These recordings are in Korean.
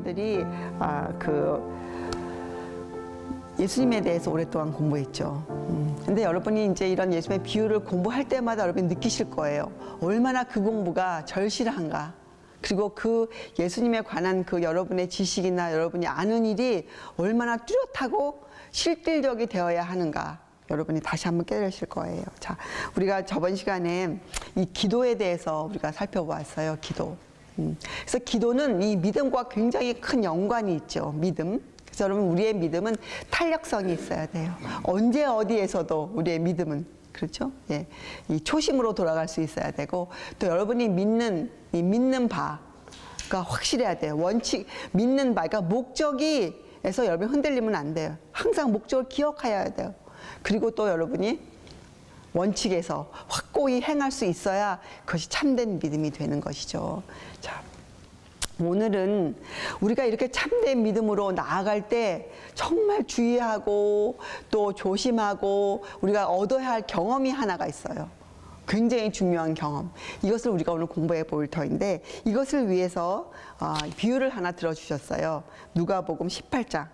아이들이 예수님에 대해서 오랫동안 공부했죠. 근데 여러분이 이제 이런 예수님의 비유를 공부할 때마다 여러분이 느끼실 거예요. 얼마나 그 공부가 절실한가. 그리고 그 예수님에 관한 그 여러분의 지식이나 여러분이 아는 일이 얼마나 뚜렷하고 실질적이 되어야 하는가. 여러분이 다시 한번 깨달으실 거예요. 자, 우리가 저번 시간에 이 기도에 대해서 우리가 살펴보았어요. 기도. 그래서 기도는 이 믿음과 굉장히 큰 연관이 있죠. 믿음. 그래서 여러분, 우리의 믿음은 탄력성이 있어야 돼요. 언제 어디에서도 우리의 믿음은, 그렇죠? 예, 이 초심으로 돌아갈 수 있어야 되고, 또 여러분이 믿는 바가 확실해야 돼요. 원칙, 믿는 바, 그러니까 목적에서 여러분 흔들리면 안 돼요. 항상 목적을 기억해야 돼요. 그리고 또 여러분이 원칙에서 확고히 행할 수 있어야 그것이 참된 믿음이 되는 것이죠. 자, 오늘은 우리가 이렇게 참된 믿음으로 나아갈 때 정말 주의하고 또 조심하고 우리가 얻어야 할 경험이 하나가 있어요. 굉장히 중요한 경험. 이것을 우리가 오늘 공부해 볼 터인데, 이것을 위해서 비유를 하나 들어주셨어요. 누가복음 18장.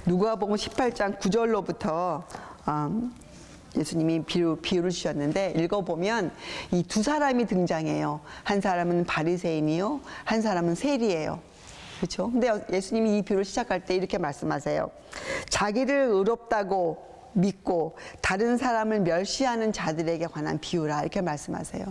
누가복음 18장 9절로부터 예수님이 비유를 주셨는데, 읽어보면 이 두 사람이 등장해요. 한 사람은 바리새인이요, 한 사람은 세리예요. 그렇죠? 근데 예수님이 이 비유를 시작할 때 이렇게 말씀하세요. 자기를 의롭다고 믿고 다른 사람을 멸시하는 자들에게 관한 비유라, 이렇게 말씀하세요.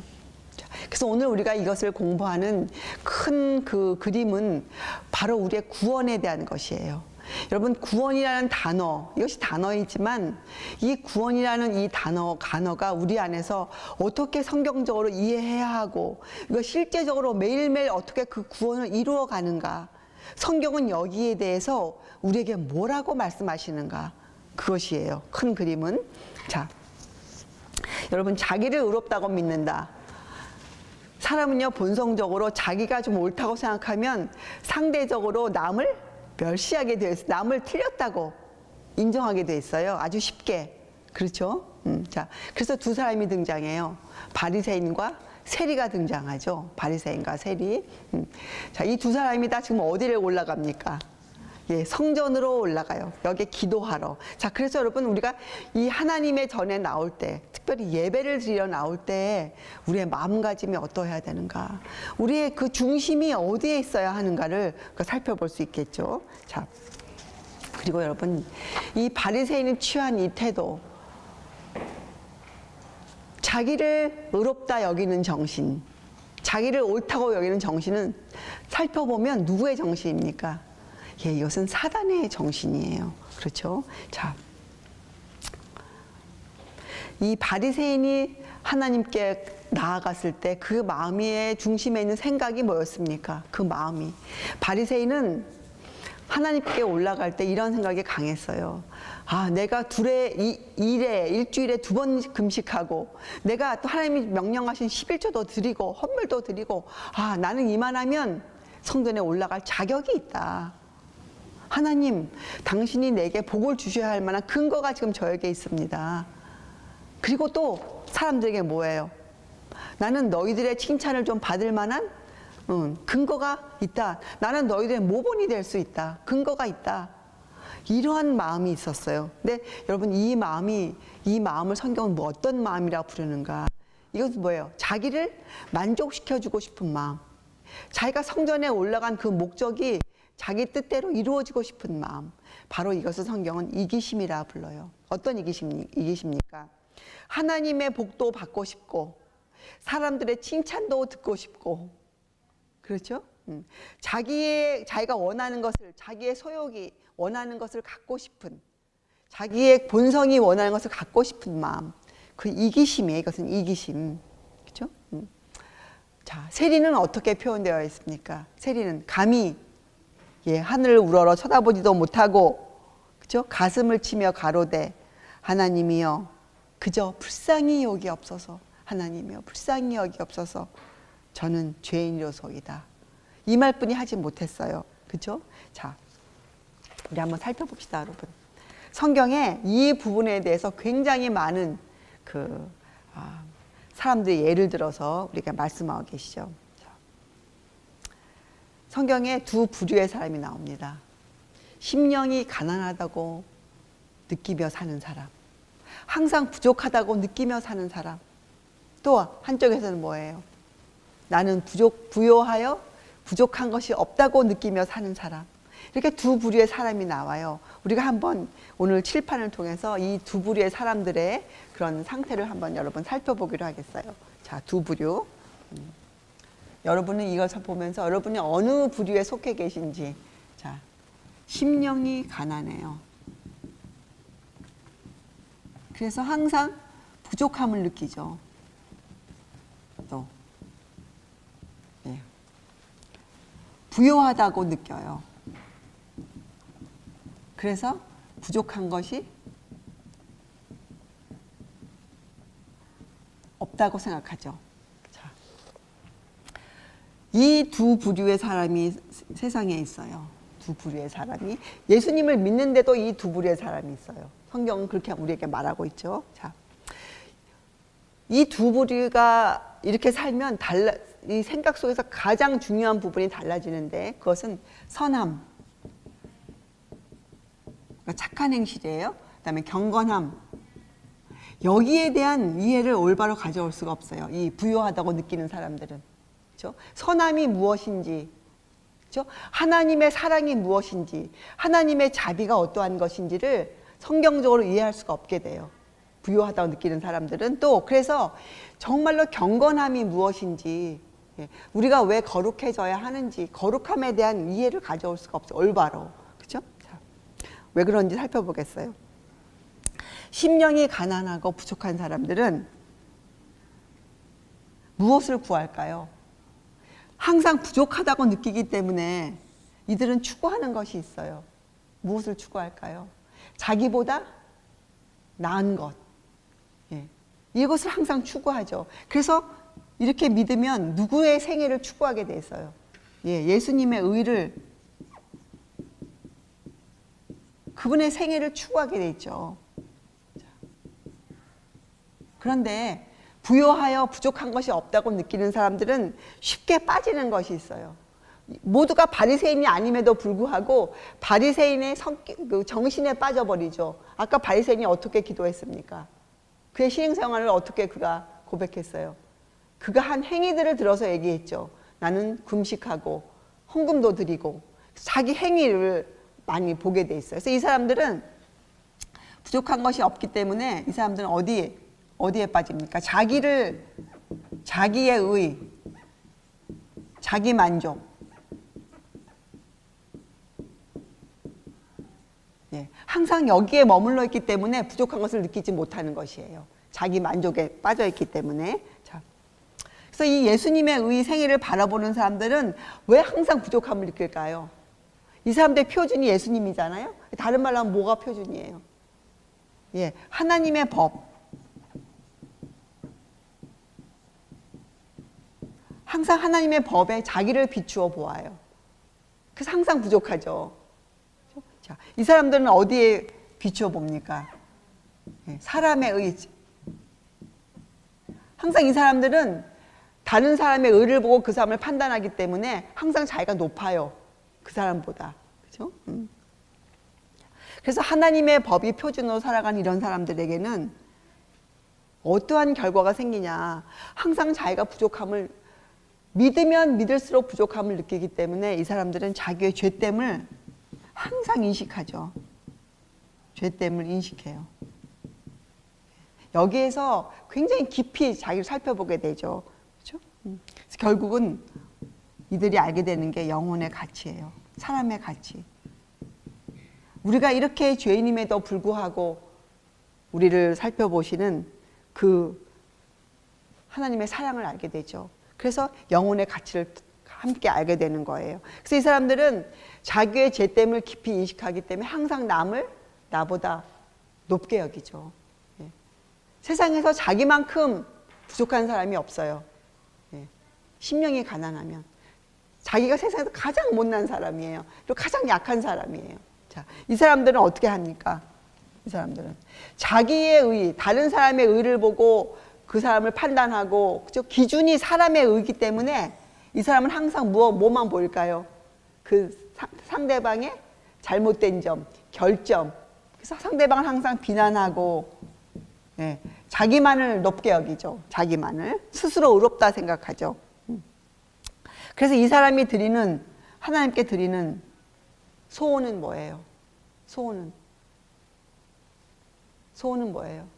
그래서 오늘 우리가 이것을 공부하는 큰 그 그림은 바로 우리의 구원에 대한 것이에요. 여러분, 구원이라는 단어, 이것이 단어이지만 이 구원이라는 이 단어가 우리 안에서 어떻게 성경적으로 이해해야 하고, 이거 실제적으로 매일매일 어떻게 그 구원을 이루어 가는가, 성경은 여기에 대해서 우리에게 뭐라고 말씀하시는가, 그것이에요. 큰 그림은. 자, 여러분, 자기를 의롭다고 믿는다. 사람은요, 본성적으로 자기가 좀 옳다고 생각하면 상대적으로 남을 멸시하게 되어 있어요. 남을 틀렸다고 인정하게 되어 있어요. 아주 쉽게. 그렇죠? 자, 그래서 두 사람이 등장해요. 바리새인과 세리가 등장하죠. 바리새인과 세리. 자, 이 두 사람이 다 지금 어디를 올라갑니까? 예, 성전으로 올라가요. 여기에 기도하러. 자, 그래서 여러분, 우리가 이 하나님의 전에 나올 때, 특별히 예배를 드리러 나올 때 우리의 마음가짐이 어떠해야 되는가, 우리의 그 중심이 어디에 있어야 하는가를 살펴볼 수 있겠죠. 자, 그리고 여러분, 이 바리새인이 취한 이 태도, 자기를 의롭다 여기는 정신, 자기를 옳다고 여기는 정신은 살펴보면 누구의 정신입니까? 예, 이것은 사단의 정신이에요. 그렇죠? 자, 이 바리새인이 하나님께 나아갔을 때 그 마음의 중심에 있는 생각이 뭐였습니까? 그 마음이, 바리새인은 하나님께 올라갈 때 이런 생각이 강했어요. 아, 내가 일주일에 2번 금식하고, 내가 또 하나님이 명령하신 11조도 드리고 헌물도 드리고, 아, 나는 이만하면 성전에 올라갈 자격이 있다. 하나님, 당신이 내게 복을 주셔야 할 만한 근거가 지금 저에게 있습니다. 그리고 또 사람들에게 뭐예요? 나는 너희들의 칭찬을 좀 받을 만한 근거가 있다. 나는 너희들의 모본이 될 수 있다. 근거가 있다. 이러한 마음이 있었어요. 근데 여러분, 이 마음을 성경은 뭐 어떤 마음이라고 부르는가? 이것은 뭐예요? 자기를 만족시켜주고 싶은 마음. 자기가 성전에 올라간 그 목적이 자기 뜻대로 이루어지고 싶은 마음. 바로 이것을 성경은 이기심이라 불러요. 어떤 이기심입니까? 하나님의 복도 받고 싶고, 사람들의 칭찬도 듣고 싶고, 그렇죠? 자기가 원하는 것을, 자기의 소욕이 원하는 것을 갖고 싶은, 자기의 본성이 원하는 것을 갖고 싶은 마음. 그 이기심이에요. 이것은 이기심. 그렇죠? 자, 세리는 어떻게 표현되어 있습니까? 세리는 감히, 예, 하늘을 우러러 쳐다보지도 못하고, 그죠? 가슴을 치며 가로되, 하나님이여, 그저 불쌍히 여기옵소서. 하나님이여, 불쌍히 여기옵소서. 저는 죄인이로소이다. 이 말뿐이 하지 못했어요. 그죠? 자, 우리 한번 살펴봅시다, 여러분. 성경에 이 부분에 대해서 굉장히 많은 사람들이 예를 들어서 우리가 말씀하고 계시죠. 성경에 두 부류의 사람이 나옵니다. 심령이 가난하다고 느끼며 사는 사람, 항상 부족하다고 느끼며 사는 사람. 또 한쪽에서는 뭐예요? 나는 부요하여 부족한 것이 없다고 느끼며 사는 사람. 이렇게 두 부류의 사람이 나와요. 우리가 한번 오늘 칠판을 통해서 이 두 부류의 사람들의 그런 상태를 한번 여러분 살펴보기로 하겠어요. 자, 두 부류. 여러분은 이것을 보면서 여러분이 어느 부류에 속해 계신지. 자, 심령이 가난해요. 그래서 항상 부족함을 느끼죠. 또 부요하다고 느껴요. 그래서 부족한 것이 없다고 생각하죠. 자, 이 두 부류의 사람이 세상에 있어요. 두 부류의 사람이. 예수님을 믿는데도 이 두 부류의 사람이 있어요. 성경은 그렇게 우리에게 말하고 있죠. 자, 이 두 부류가 이렇게 살면 이 생각 속에서 가장 중요한 부분이 달라지는데, 그것은 선함, 그러니까 착한 행실이에요. 그다음에 경건함. 여기에 대한 이해를 올바로 가져올 수가 없어요. 이 부요하다고 느끼는 사람들은. 그렇죠? 선함이 무엇인지, 그렇죠? 하나님의 사랑이 무엇인지, 하나님의 자비가 어떠한 것인지를 성경적으로 이해할 수가 없게 돼요. 부요하다고 느끼는 사람들은. 또 그래서 정말로 경건함이 무엇인지, 우리가 왜 거룩해져야 하는지, 거룩함에 대한 이해를 가져올 수가 없어요. 올바로. 그렇죠? 자, 왜 그런지 살펴보겠어요. 심령이 가난하고 부족한 사람들은 무엇을 구할까요? 항상 부족하다고 느끼기 때문에 이들은 추구하는 것이 있어요. 무엇을 추구할까요? 자기보다 나은 것. 이것을 항상 추구하죠. 그래서 이렇게 믿으면 누구의 생애를 추구하게 돼 있어요. 예수님의 의를, 그분의 생애를 추구하게 돼 있죠. 그런데 부요하여 부족한 것이 없다고 느끼는 사람들은 쉽게 빠지는 것이 있어요. 모두가 바리새인이 아님에도 불구하고 바리새인의 정신에 빠져버리죠. 아까 바리새인이 어떻게 기도했습니까? 그의 신앙생활을 어떻게 그가 고백했어요? 그가 한 행위들을 들어서 얘기했죠. 나는 금식하고 헌금도 드리고. 자기 행위를 많이 보게 돼 있어요. 그래서 이 사람들은 부족한 것이 없기 때문에 이 사람들은 어디에 빠집니까? 자기의 의, 자기 만족. 항상 여기에 머물러 있기 때문에 부족한 것을 느끼지 못하는 것이에요. 자기 만족에 빠져 있기 때문에. 자, 그래서 이 예수님의 의 생애를 바라보는 사람들은 왜 항상 부족함을 느낄까요? 이 사람들의 표준이 예수님이잖아요. 다른 말로 하면 뭐가 표준이에요? 하나님의 법. 항상 하나님의 법에 자기를 비추어 보아요. 그래서 항상 부족하죠. 자, 이 사람들은 어디에 비추어 봅니까? 사람의 의. 항상 이 사람들은 다른 사람의 의를 보고 그 사람을 판단하기 때문에 항상 자기가 높아요. 그 사람보다. 그렇죠? 그래서 하나님의 법이 표준으로 살아가는 이런 사람들에게는 어떠한 결과가 생기냐. 항상 자기가 부족함을, 믿으면 믿을수록 부족함을 느끼기 때문에 이 사람들은 자기의 죄됨을 항상 인식하죠. 죄됨을 인식해요. 여기에서 굉장히 깊이 자기를 살펴보게 되죠. 그렇죠? 그래서 결국은 이들이 알게 되는 게 영혼의 가치예요. 사람의 가치. 우리가 이렇게 죄인임에도 불구하고 우리를 살펴보시는 그 하나님의 사랑을 알게 되죠. 그래서 영혼의 가치를 함께 알게 되는 거예요. 그래서 이 사람들은 자기의 죄됨을 깊이 인식하기 때문에 항상 남을 나보다 높게 여기죠. 세상에서 자기만큼 부족한 사람이 없어요. 심령이 가난하면. 자기가 세상에서 가장 못난 사람이에요. 그리고 가장 약한 사람이에요. 자, 이 사람들은 어떻게 합니까? 이 사람들은 자기의 의, 다른 사람의 의를 보고 그 사람을 판단하고, 그죠? 기준이 사람의 의이기 때문에 이 사람은 항상 뭐만 보일까요? 그 상대방의 잘못된 점, 결점. 그래서 상대방을 항상 비난하고 예, 자기만을 높게 여기죠. 자기만을 스스로 의롭다 생각하죠. 그래서 이 사람이 드리는 하나님께 드리는 소원은 뭐예요? 소원은 뭐예요?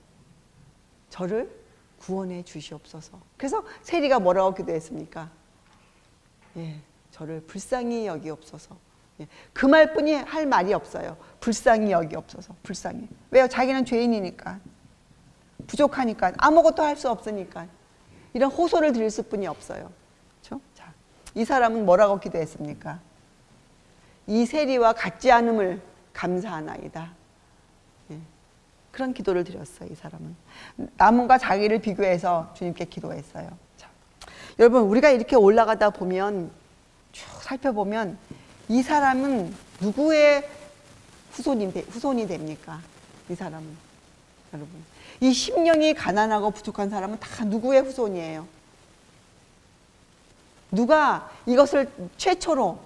저를 구원해 주시옵소서. 그래서 세리가 뭐라고 기도했습니까? 예, 저를 불쌍히 여기옵소서. 예, 그 말뿐이 할 말이 없어요. 불쌍히 여기옵소서. 불쌍히. 왜요? 자기는 죄인이니까. 부족하니까. 아무것도 할 수 없으니까. 이런 호소를 드릴 수뿐이 없어요. 그렇죠? 자, 이 사람은 뭐라고 기도했습니까? 이 세리와 같지 않음을 감사하나이다. 예, 그런 기도를 드렸어요. 이 사람은. 남과 자기를 비교해서 주님께 기도했어요. 자, 여러분 우리가 이렇게 올라가다 보면 쭉 살펴보면 이 사람은 누구의 후손이 됩니까? 이 사람은. 여러분 이 심령이 가난하고 부족한 사람은 다 누구의 후손이에요? 누가 이것을 최초로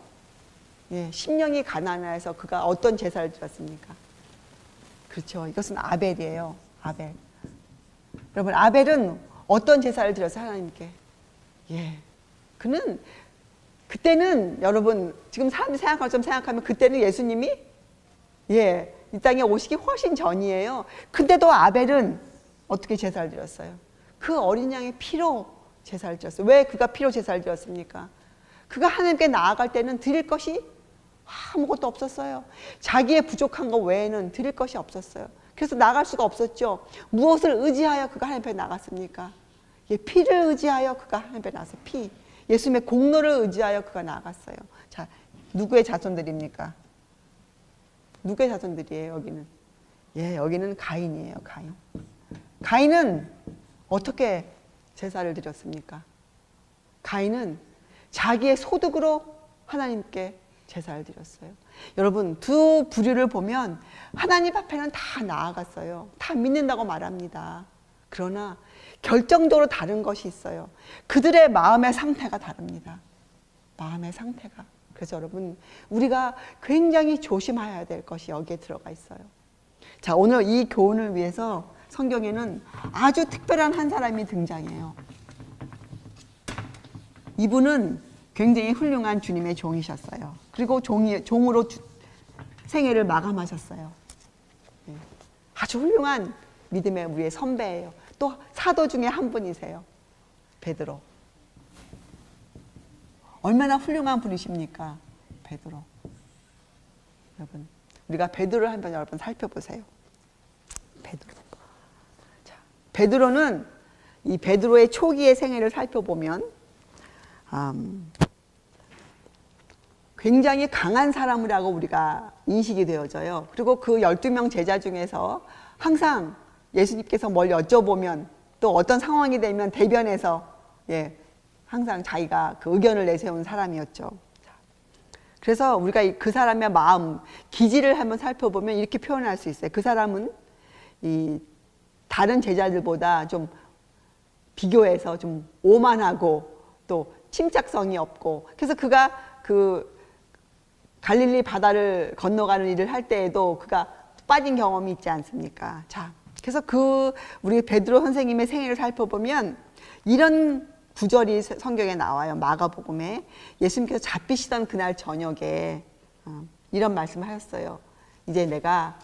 심령이 가난해서 그가 어떤 제사를 드렸습니까? 그렇죠. 이것은 아벨이에요. 아벨. 여러분 아벨은 어떤 제사를 드렸어요? 하나님께. 그는 그때는 여러분 지금 사람들이 생각할 좀 생각하면 그때는 예수님이 이 땅에 오시기 훨씬 전이에요. 근데도 아벨은 어떻게 제사를 드렸어요? 그 어린 양의 피로 제사를 드렸어요. 왜 그가 피로 제사를 드렸습니까? 그가 하나님께 나아갈 때는 드릴 것이 아무것도 없었어요. 자기의 부족한 것 외에는 드릴 것이 없었어요. 그래서 나갈 수가 없었죠. 무엇을 의지하여 그가 하나님 앞에 나갔습니까? 피를 의지하여 그가 하나님 앞에 나갔어요. 피. 예수님의 공로를 의지하여 그가 나갔어요. 자, 누구의 자손들입니까? 누구의 자손들이에요, 여기는? 여기는 가인이에요, 가인. 가인은 어떻게 제사를 드렸습니까? 가인은 자기의 소득으로 하나님께 제사를 드렸어요. 여러분, 두 부류를 보면 하나님 앞에는 다 나아갔어요. 다 믿는다고 말합니다. 그러나 결정적으로 다른 것이 있어요. 그들의 마음의 상태가 다릅니다. 마음의 상태가. 그래서 여러분 우리가 굉장히 조심해야 될 것이 여기에 들어가 있어요. 자, 오늘 이 교훈을 위해서 성경에는 아주 특별한 한 사람이 등장해요. 이분은 굉장히 훌륭한 주님의 종이셨어요. 그리고 종으로 생애를 마감하셨어요. 아주 훌륭한 믿음의 우리의 선배예요. 또 사도 중에 한 분이세요. 베드로. 얼마나 훌륭한 분이십니까? 베드로. 여러분, 우리가 베드로를 한번 여러분 살펴보세요. 베드로. 자, 베드로는 이 베드로의 초기의 생애를 살펴보면 굉장히 강한 사람이라고 우리가 인식이 되어져요. 그리고 그 12명 제자 중에서 항상 예수님께서 뭘 여쭤보면 또 어떤 상황이 되면 대변해서 항상 자기가 그 의견을 내세운 사람이었죠. 그래서 우리가 그 사람의 마음, 기질을 한번 살펴보면 이렇게 표현할 수 있어요. 그 사람은 이 다른 제자들보다 좀 비교해서 좀 오만하고 또 침착성이 없고, 그래서 그가 그 갈릴리 바다를 건너가는 일을 할 때에도 그가 빠진 경험이 있지 않습니까? 자, 그래서 우리 베드로 선생님의 생애를 살펴보면 이런 구절이 성경에 나와요. 마가복음에 예수님께서 잡히시던 그날 저녁에 이런 말씀을 하셨어요. 이제 내가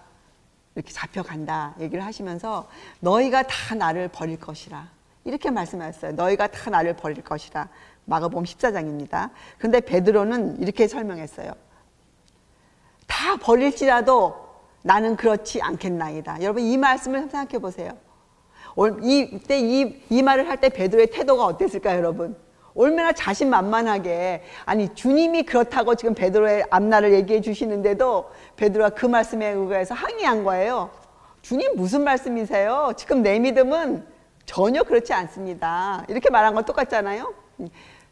이렇게 잡혀간다 얘기를 하시면서 너희가 다 나를 버릴 것이라 이렇게 말씀하셨어요. 너희가 다 나를 버릴 것이라. 마가복음 14장입니다. 그런데 베드로는 이렇게 설명했어요. 다 버릴지라도 나는 그렇지 않겠나이다. 여러분 이 말씀을 생각해 보세요. 이때 이 말을 할 때 베드로의 태도가 어땠을까요, 여러분? 얼마나 자신만만하게, 아니 주님이 그렇다고 지금 베드로의 앞날을 얘기해 주시는데도 베드로가 그 말씀에 의해서 항의한 거예요. 주님 무슨 말씀이세요? 지금 내 믿음은 전혀 그렇지 않습니다. 이렇게 말한 건 똑같잖아요.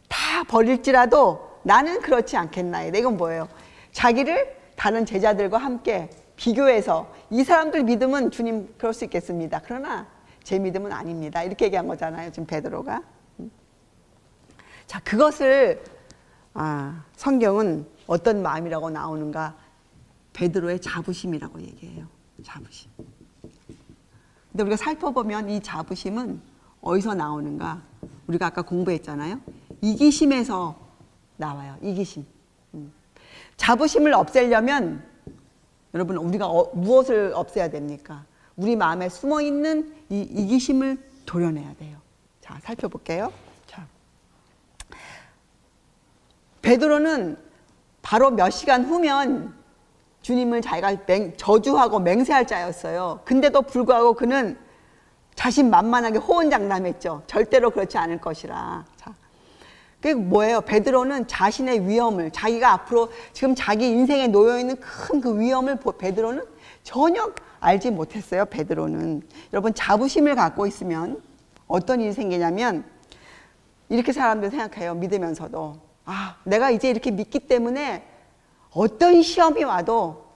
다 버릴지라도 나는 그렇지 않겠나이다. 이건 뭐예요? 자기를 다른 제자들과 함께 비교해서 이 사람들 믿음은 주님 그럴 수 있겠습니다. 그러나 제 믿음은 아닙니다. 이렇게 얘기한 거잖아요. 지금 베드로가. 자, 그것을 성경은 어떤 마음이라고 나오는가? 베드로의 자부심이라고 얘기해요. 자부심. 근데 우리가 살펴보면 이 자부심은 어디서 나오는가? 우리가 아까 공부했잖아요. 이기심에서 나와요. 이기심. 자부심을 없애려면 여러분 우리가 무엇을 없애야 됩니까? 우리 마음에 숨어있는 이 이기심을 도려내야 돼요. 자, 살펴볼게요. 자, 베드로는 바로 몇 시간 후면 주님을 자기가 저주하고 맹세할 자였어요. 근데도 불구하고 그는 자신만만하게 호언장담했죠. 절대로 그렇지 않을 것이라. 자, 그게 뭐예요? 베드로는 자신의 위험을, 자기가 앞으로 지금 자기 인생에 놓여있는 큰 그 위험을 베드로는 전혀 알지 못했어요. 베드로는. 여러분, 자부심을 갖고 있으면 어떤 일이 생기냐면 이렇게 사람들 생각해요. 믿으면서도. 아, 내가 이제 이렇게 믿기 때문에 어떤 시험이 와도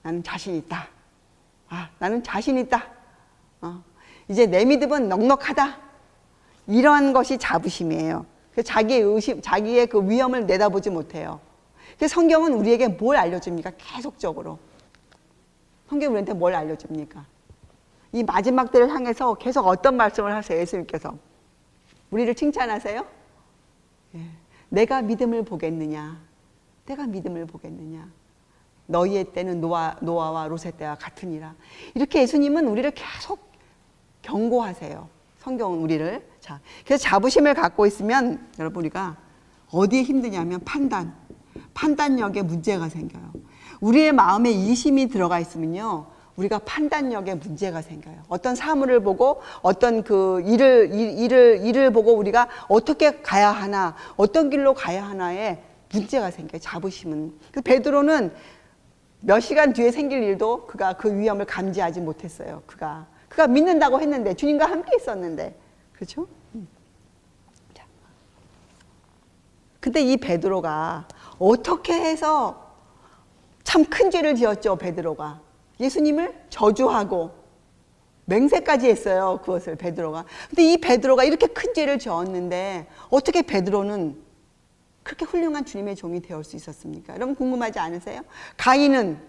나는 자신 있다. 아, 나는 자신 있다. 이제 내 믿음은 넉넉하다. 이러한 것이 자부심이에요. 자기의 의심, 자기의 그 위험을 내다보지 못해요. 그래서 성경은 우리에게 뭘 알려줍니까? 계속적으로. 성경이 우리한테 뭘 알려줍니까? 이 마지막 때를 향해서 계속 어떤 말씀을 하세요? 예수님께서. 우리를 칭찬하세요? 예. 내가 믿음을 보겠느냐? 내가 믿음을 보겠느냐? 너희의 때는 노아와 롯의 때와 같으니라. 이렇게 예수님은 우리를 계속 경고하세요. 성경은 우리를. 자, 그래서 자부심을 갖고 있으면 여러분 우리가 어디에 힘드냐면 판단력에 문제가 생겨요. 우리의 마음에 이심이 들어가 있으면요, 우리가 판단력에 문제가 생겨요. 어떤 사물을 보고 어떤 그 일을 보고 우리가 어떻게 가야 하나, 어떤 길로 가야 하나에 문제가 생겨요. 자부심은. 그 베드로는 몇 시간 뒤에 생길 일도 그가 그 위험을 감지하지 못했어요. 그가 믿는다고 했는데, 주님과 함께 있었는데, 그렇죠? 자. 근데 이 베드로가 어떻게 해서 참 큰 죄를 지었죠, 베드로가. 예수님을 저주하고 맹세까지 했어요, 그것을 베드로가. 근데 이 베드로가 이렇게 큰 죄를 지었는데 어떻게 베드로는 그렇게 훌륭한 주님의 종이 되어 수 있었습니까? 여러분 궁금하지 않으세요? 가인은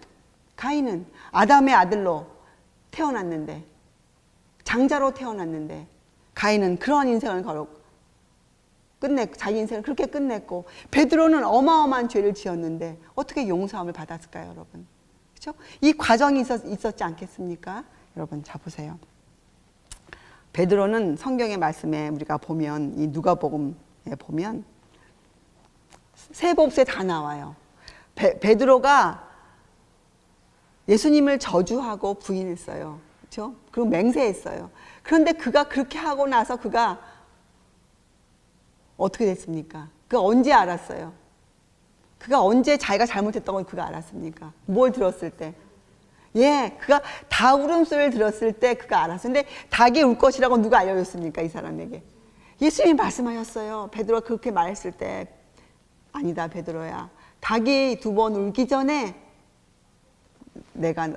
아담의 아들로 태어났는데, 장자로 태어났는데, 가인은 그런 인생을 자기 인생을 그렇게 끝냈고, 베드로는 어마어마한 죄를 지었는데 어떻게 용서함을 받았을까요, 여러분? 그렇죠? 이 과정이 있었지 않겠습니까? 여러분, 자 보세요. 베드로는 성경의 말씀에 우리가 보면, 이 누가복음에 보면 세 봅세 다 나와요. 베드로가 예수님을 저주하고 부인했어요. 그렇죠? 그리고 맹세했어요. 그런데 그가 그렇게 하고 나서 그가 어떻게 됐습니까? 그가 언제 알았어요? 그가 언제 자기가 잘못했던 걸 그가 알았습니까? 뭘 들었을 때? 예, 그가 닭 울음소리를 들었을 때 그가 알았어요. 근데 닭이 울 것이라고 누가 알려줬습니까? 이 사람에게. 예수님이 말씀하셨어요. 베드로가 그렇게 말했을 때, 아니다 베드로야, 닭이 2번 울기 전에 내가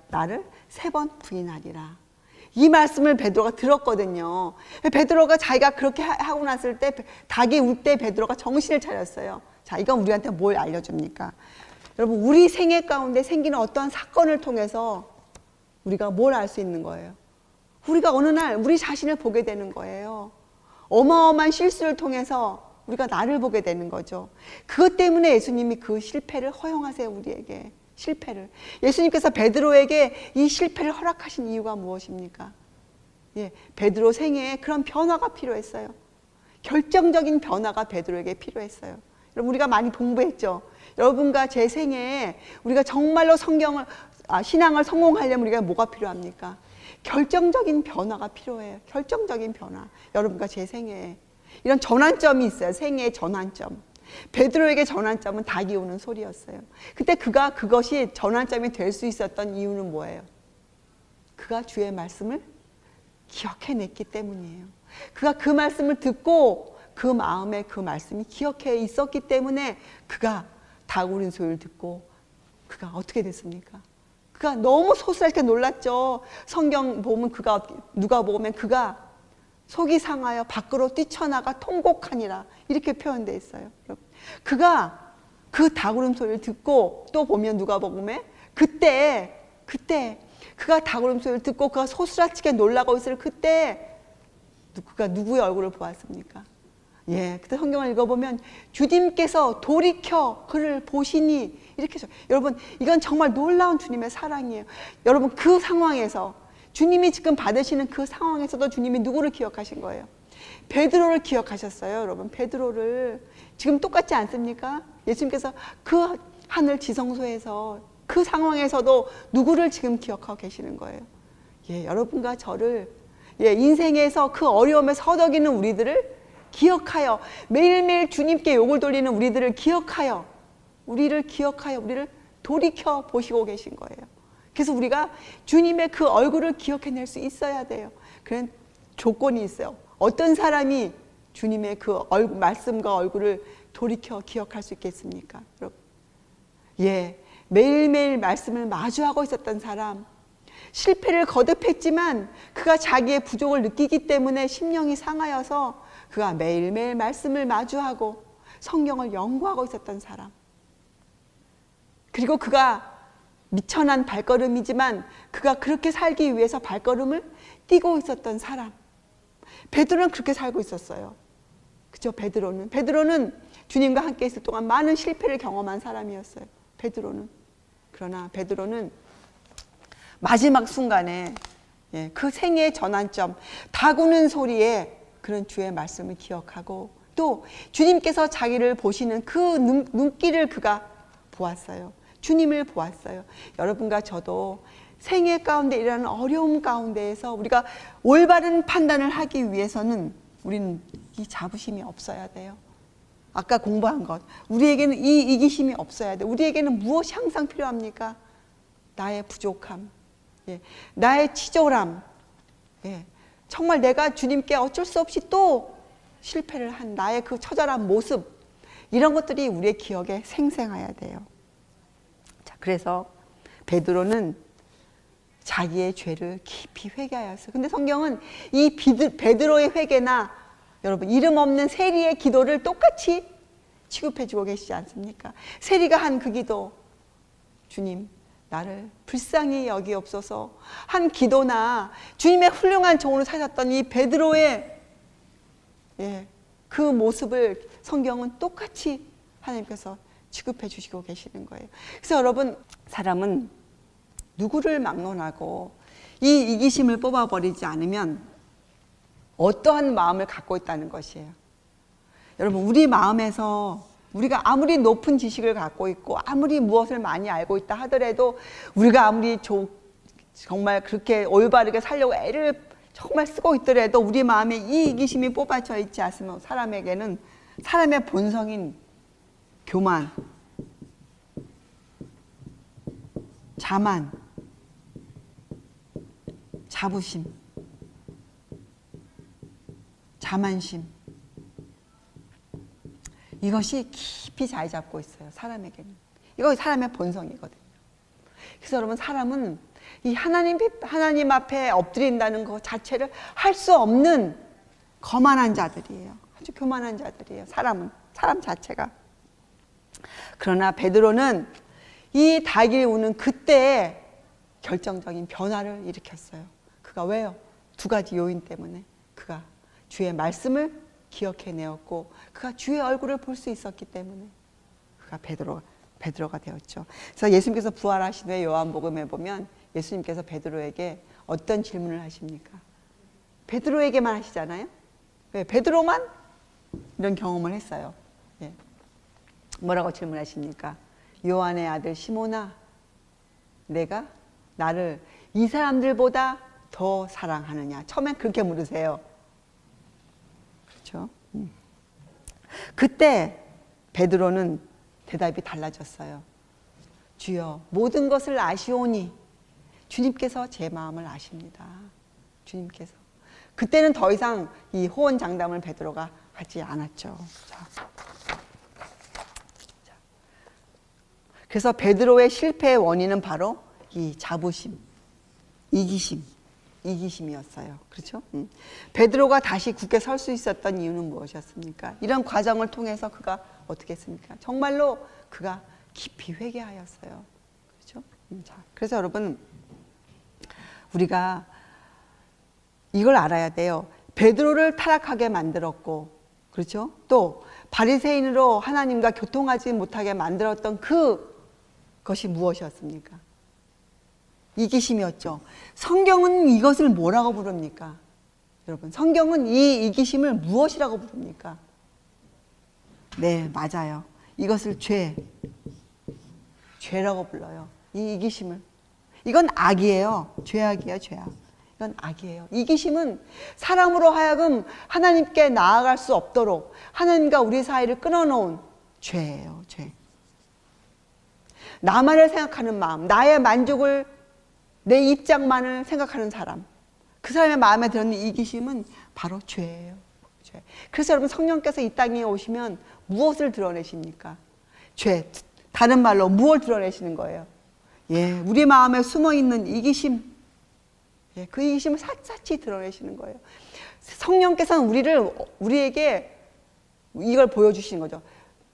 나를 3번 부인하리라. 이 말씀을 베드로가 들었거든요. 베드로가 자기가 그렇게 하고 났을 때, 닭이 울 때 베드로가 정신을 차렸어요. 자, 이건 우리한테 뭘 알려줍니까? 여러분, 우리 생애 가운데 생기는 어떠한 사건을 통해서 우리가 뭘 알 수 있는 거예요? 우리가 어느 날 우리 자신을 보게 되는 거예요. 어마어마한 실수를 통해서 우리가 나를 보게 되는 거죠. 그것 때문에 예수님이 그 실패를 허용하세요, 우리에게. 실패를. 예수님께서 베드로에게 이 실패를 허락하신 이유가 무엇입니까? 예, 베드로 생애에 그런 변화가 필요했어요. 결정적인 변화가 베드로에게 필요했어요. 여러분, 우리가 많이 공부했죠. 여러분과 제 생애에 우리가 정말로 신앙을 성공하려면 우리가 뭐가 필요합니까? 결정적인 변화가 필요해요. 결정적인 변화. 여러분과 제 생애에 이런 전환점이 있어요. 생애의 전환점. 베드로에게 전환점은 닭이 우는 소리였어요. 그때 그가 그것이 전환점이 될 수 있었던 이유는 뭐예요? 그가 주의 말씀을 기억해냈기 때문이에요. 그가 그 말씀을 듣고 그 마음에 그 말씀이 기억해 있었기 때문에 그가 닭 우는 소리를 듣고 그가 어떻게 됐습니까? 그가 너무 소스럽게 놀랐죠. 성경 보면 누가 보면 그가 속이 상하여 밖으로 뛰쳐나가 통곡하니라, 이렇게 표현되어 있어요. 그가 그 닭울음 소리를 듣고 또 보면 누가복음에 그때 그가 닭울음 소리를 듣고 그가 소스라치게 놀라고 있을 그때 그가 누구의 얼굴을 보았습니까? 예, 그때 성경을 읽어보면 주님께서 돌이켜 그를 보시니 이렇게 해서 여러분 이건 정말 놀라운 주님의 사랑이에요. 여러분 그 상황에서 주님이 지금 받으시는 그 상황에서도 주님이 누구를 기억하신 거예요? 베드로를 기억하셨어요. 여러분 베드로를 지금 똑같지 않습니까? 예수님께서 그 하늘 지성소에서 그 상황에서도 누구를 지금 기억하고 계시는 거예요? 예, 여러분과 저를 인생에서 그 어려움에 서덕이는 우리들을 기억하여 매일매일 주님께 욕을 돌리는 우리들을 기억하여 우리를 돌이켜 보시고 계신 거예요. 그래서 우리가 주님의 그 얼굴을 기억해낼 수 있어야 돼요. 그런 조건이 있어요. 어떤 사람이 주님의 그 얼굴, 말씀과 얼굴을 돌이켜 기억할 수 있겠습니까? 여러분? 예, 매일매일 말씀을 마주하고 있었던 사람, 실패를 거듭했지만 그가 자기의 부족을 느끼기 때문에 심령이 상하여서 그가 매일매일 말씀을 마주하고 성경을 연구하고 있었던 사람, 그리고 그가 미천한 발걸음이지만 그가 그렇게 살기 위해서 발걸음을 뛰고 있었던 사람, 베드로는 그렇게 살고 있었어요. 그죠? 베드로는 주님과 함께 있을 동안 많은 실패를 경험한 사람이었어요. 그러나 베드로는 마지막 순간에 그 생애의 전환점, 닭우는 소리에 그런 주의 말씀을 기억하고 또 주님께서 자기를 보시는 그 눈길을 그가 보았어요. 주님을 보았어요. 여러분과 저도 생애 가운데 일어나는 어려움 가운데에서 우리가 올바른 판단을 하기 위해서는 우리는 이 자부심이 없어야 돼요. 아까 공부한 것, 우리에게는 이 이기심이 없어야 돼요. 우리에게는 무엇이 항상 필요합니까? 나의 부족함, 나의 치졸함, 정말 내가 주님께 어쩔 수 없이 또 실패를 한 나의 그 처절한 모습, 이런 것들이 우리의 기억에 생생해야 돼요. 자, 그래서 베드로는 자기의 죄를 깊이 회개하였어요. 근데 성경은 이 베드로의 회개나 여러분 이름 없는 세리의 기도를 똑같이 취급해주고 계시지 않습니까? 세리가 한 그 기도, 주님 나를 불쌍히 여기옵소서 한 기도나 주님의 훌륭한 종으로 사셨던 이 베드로의 그 모습을 성경은 똑같이 하나님께서 취급해 주시고 계시는 거예요. 그래서 여러분, 사람은 누구를 막론하고 이 이기심을 뽑아버리지 않으면 어떠한 마음을 갖고 있다는 것이에요. 여러분, 우리 마음에서 우리가 아무리 높은 지식을 갖고 있고 아무리 무엇을 많이 알고 있다 하더라도 우리가 아무리 정말 그렇게 올바르게 살려고 애를 정말 쓰고 있더라도 우리 마음에 이 이기심이 뽑아져 있지 않으면 사람에게는 사람의 본성인 교만, 자만, 자부심, 자만심, 이것이 깊이 자리 잡고 있어요. 사람에게는. 이거 사람의 본성이거든요. 그래서 여러분, 사람은 이 하나님 앞에 엎드린다는 것 자체를 할 수 없는 거만한 자들이에요. 아주 교만한 자들이에요. 사람 자체가. 그러나 베드로는 이 닭이 우는 그때에 결정적인 변화를 일으켰어요. 그가 왜요? 두 가지 요인 때문에. 그가 주의 말씀을 기억해내었고 그가 주의 얼굴을 볼 수 있었기 때문에 그가 베드로가 되었죠. 그래서 예수님께서 부활하신 후에 요한복음에 보면 예수님께서 베드로에게 어떤 질문을 하십니까? 베드로에게만 하시잖아요. 왜? 베드로만 이런 경험을 했어요. 뭐라고 질문하십니까? 요한의 아들 시몬아, 내가 나를 이 사람들보다 더 사랑하느냐? 처음엔 그렇게 물으세요. 그렇죠? 그때 베드로는 대답이 달라졌어요. 주여, 모든 것을 아시오니 주님께서 제 마음을 아십니다. 주님께서. 그때는 더 이상 이 호언장담을 베드로가 하지 않았죠. 그래서 베드로의 실패의 원인은 바로 이 자부심, 이기심이었어요. 그렇죠? 베드로가 다시 굳게 설 수 있었던 이유는 무엇이었습니까? 이런 과정을 통해서 그가 어떻게 했습니까? 정말로 그가 깊이 회개하였어요. 그렇죠? 자, 그래서 여러분 우리가 이걸 알아야 돼요. 베드로를 타락하게 만들었고, 그렇죠? 또 바리새인으로 하나님과 교통하지 못하게 만들었던 그것이 무엇이었습니까? 이기심이었죠. 성경은 이것을 뭐라고 부릅니까? 여러분, 성경은 이 이기심을 무엇이라고 부릅니까? 네, 맞아요. 이것을 죄라고 불러요. 이 이기심을. 이건 악이에요. 죄악이에요, 죄악. 이건 악이에요. 이기심은 사람으로 하여금 하나님께 나아갈 수 없도록 하나님과 우리 사이를 끊어놓은 죄예요, 죄. 나만을 생각하는 마음, 나의 만족을, 내 입장만을 생각하는 사람, 그 사람의 마음에 드는 이기심은 바로 죄예요. 죄. 그래서 여러분 성령께서 이 땅에 오시면 무엇을 드러내십니까? 죄. 다른 말로 무엇을 드러내시는 거예요? 예, 우리 마음에 숨어있는 이기심, 예, 그 이기심을 샅샅이 드러내시는 거예요. 성령께서는 우리에게 이걸 보여주시는 거죠.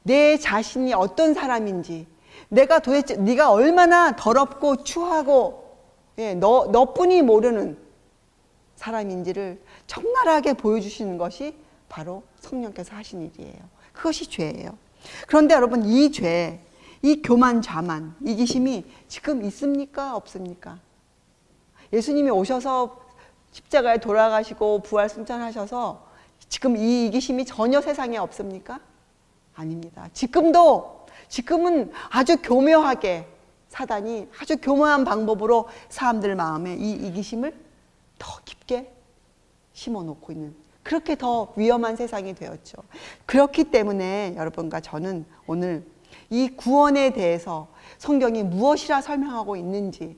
내 자신이 어떤 사람인지, 내가 도대체 네가 얼마나 더럽고 추하고, 예, 너뿐이 모르는 사람인지를 적나라하게 보여주시는 것이 바로 성령께서 하신 일이에요. 그것이 죄예요. 그런데 여러분, 이 죄, 이 교만, 자만, 이기심이 지금 있습니까? 없습니까? 예수님이 오셔서 십자가에 돌아가시고 부활 승천하셔서 지금 이 이기심이 전혀 세상에 없습니까? 아닙니다. 지금은 아주 교묘하게 사단이 아주 교묘한 방법으로 사람들 마음에 이 이기심을 더 깊게 심어놓고 있는, 그렇게 더 위험한 세상이 되었죠. 그렇기 때문에 여러분과 저는 오늘 이 구원에 대해서 성경이 무엇이라 설명하고 있는지,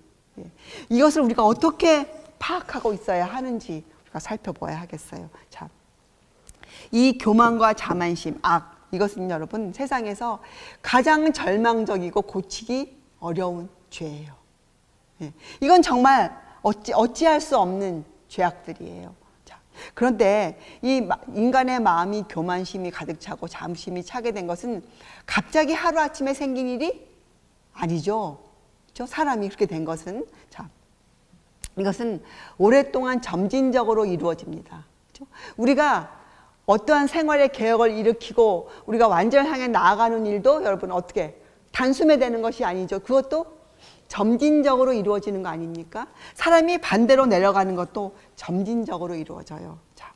이것을 우리가 어떻게 파악하고 있어야 하는지 우리가 살펴봐야 하겠어요. 자, 이 교만과 자만심, 악, 이것은 여러분 세상에서 가장 절망적이고 고치기 어려운 죄예요. 이건 정말 어찌할 수 없는 죄악들이에요. 자, 그런데 이 인간의 마음이 교만심이 가득 차고 잠심이 차게 된 것은 갑자기 하루아침에 생긴 일이 아니죠. 그렇죠? 사람이 그렇게 된 것은, 자, 이것은 오랫동안 점진적으로 이루어집니다. 그렇죠? 우리가 어떠한 생활의 개혁을 일으키고 우리가 완전을 향해 나아가는 일도 여러분 어떻게 단숨에 되는 것이 아니죠. 그것도 점진적으로 이루어지는 거 아닙니까? 사람이 반대로 내려가는 것도 점진적으로 이루어져요. 자,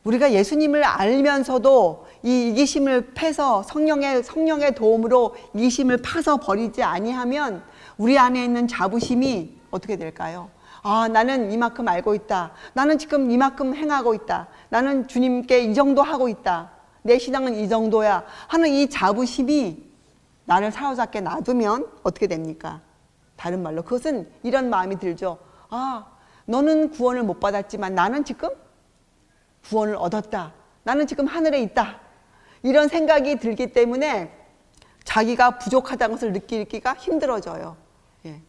우리가 예수님을 알면서도 이 이기심을 패서 성령의 도움으로 이기심을 파서 버리지 아니하면 우리 안에 있는 자부심이 어떻게 될까요? 아, 나는 이만큼 알고 있다. 나는 지금 이만큼 행하고 있다. 나는 주님께 이 정도 하고 있다. 내 신앙은 이 정도야 하는 이 자부심이 나를 사로잡게 놔두면 어떻게 됩니까? 다른 말로 그것은 이런 마음이 들죠. 아, 너는 구원을 못 받았지만 나는 지금 구원을 얻었다. 나는 지금 하늘에 있다. 이런 생각이 들기 때문에 자기가 부족하다는 것을 느끼기가 힘들어져요. 예.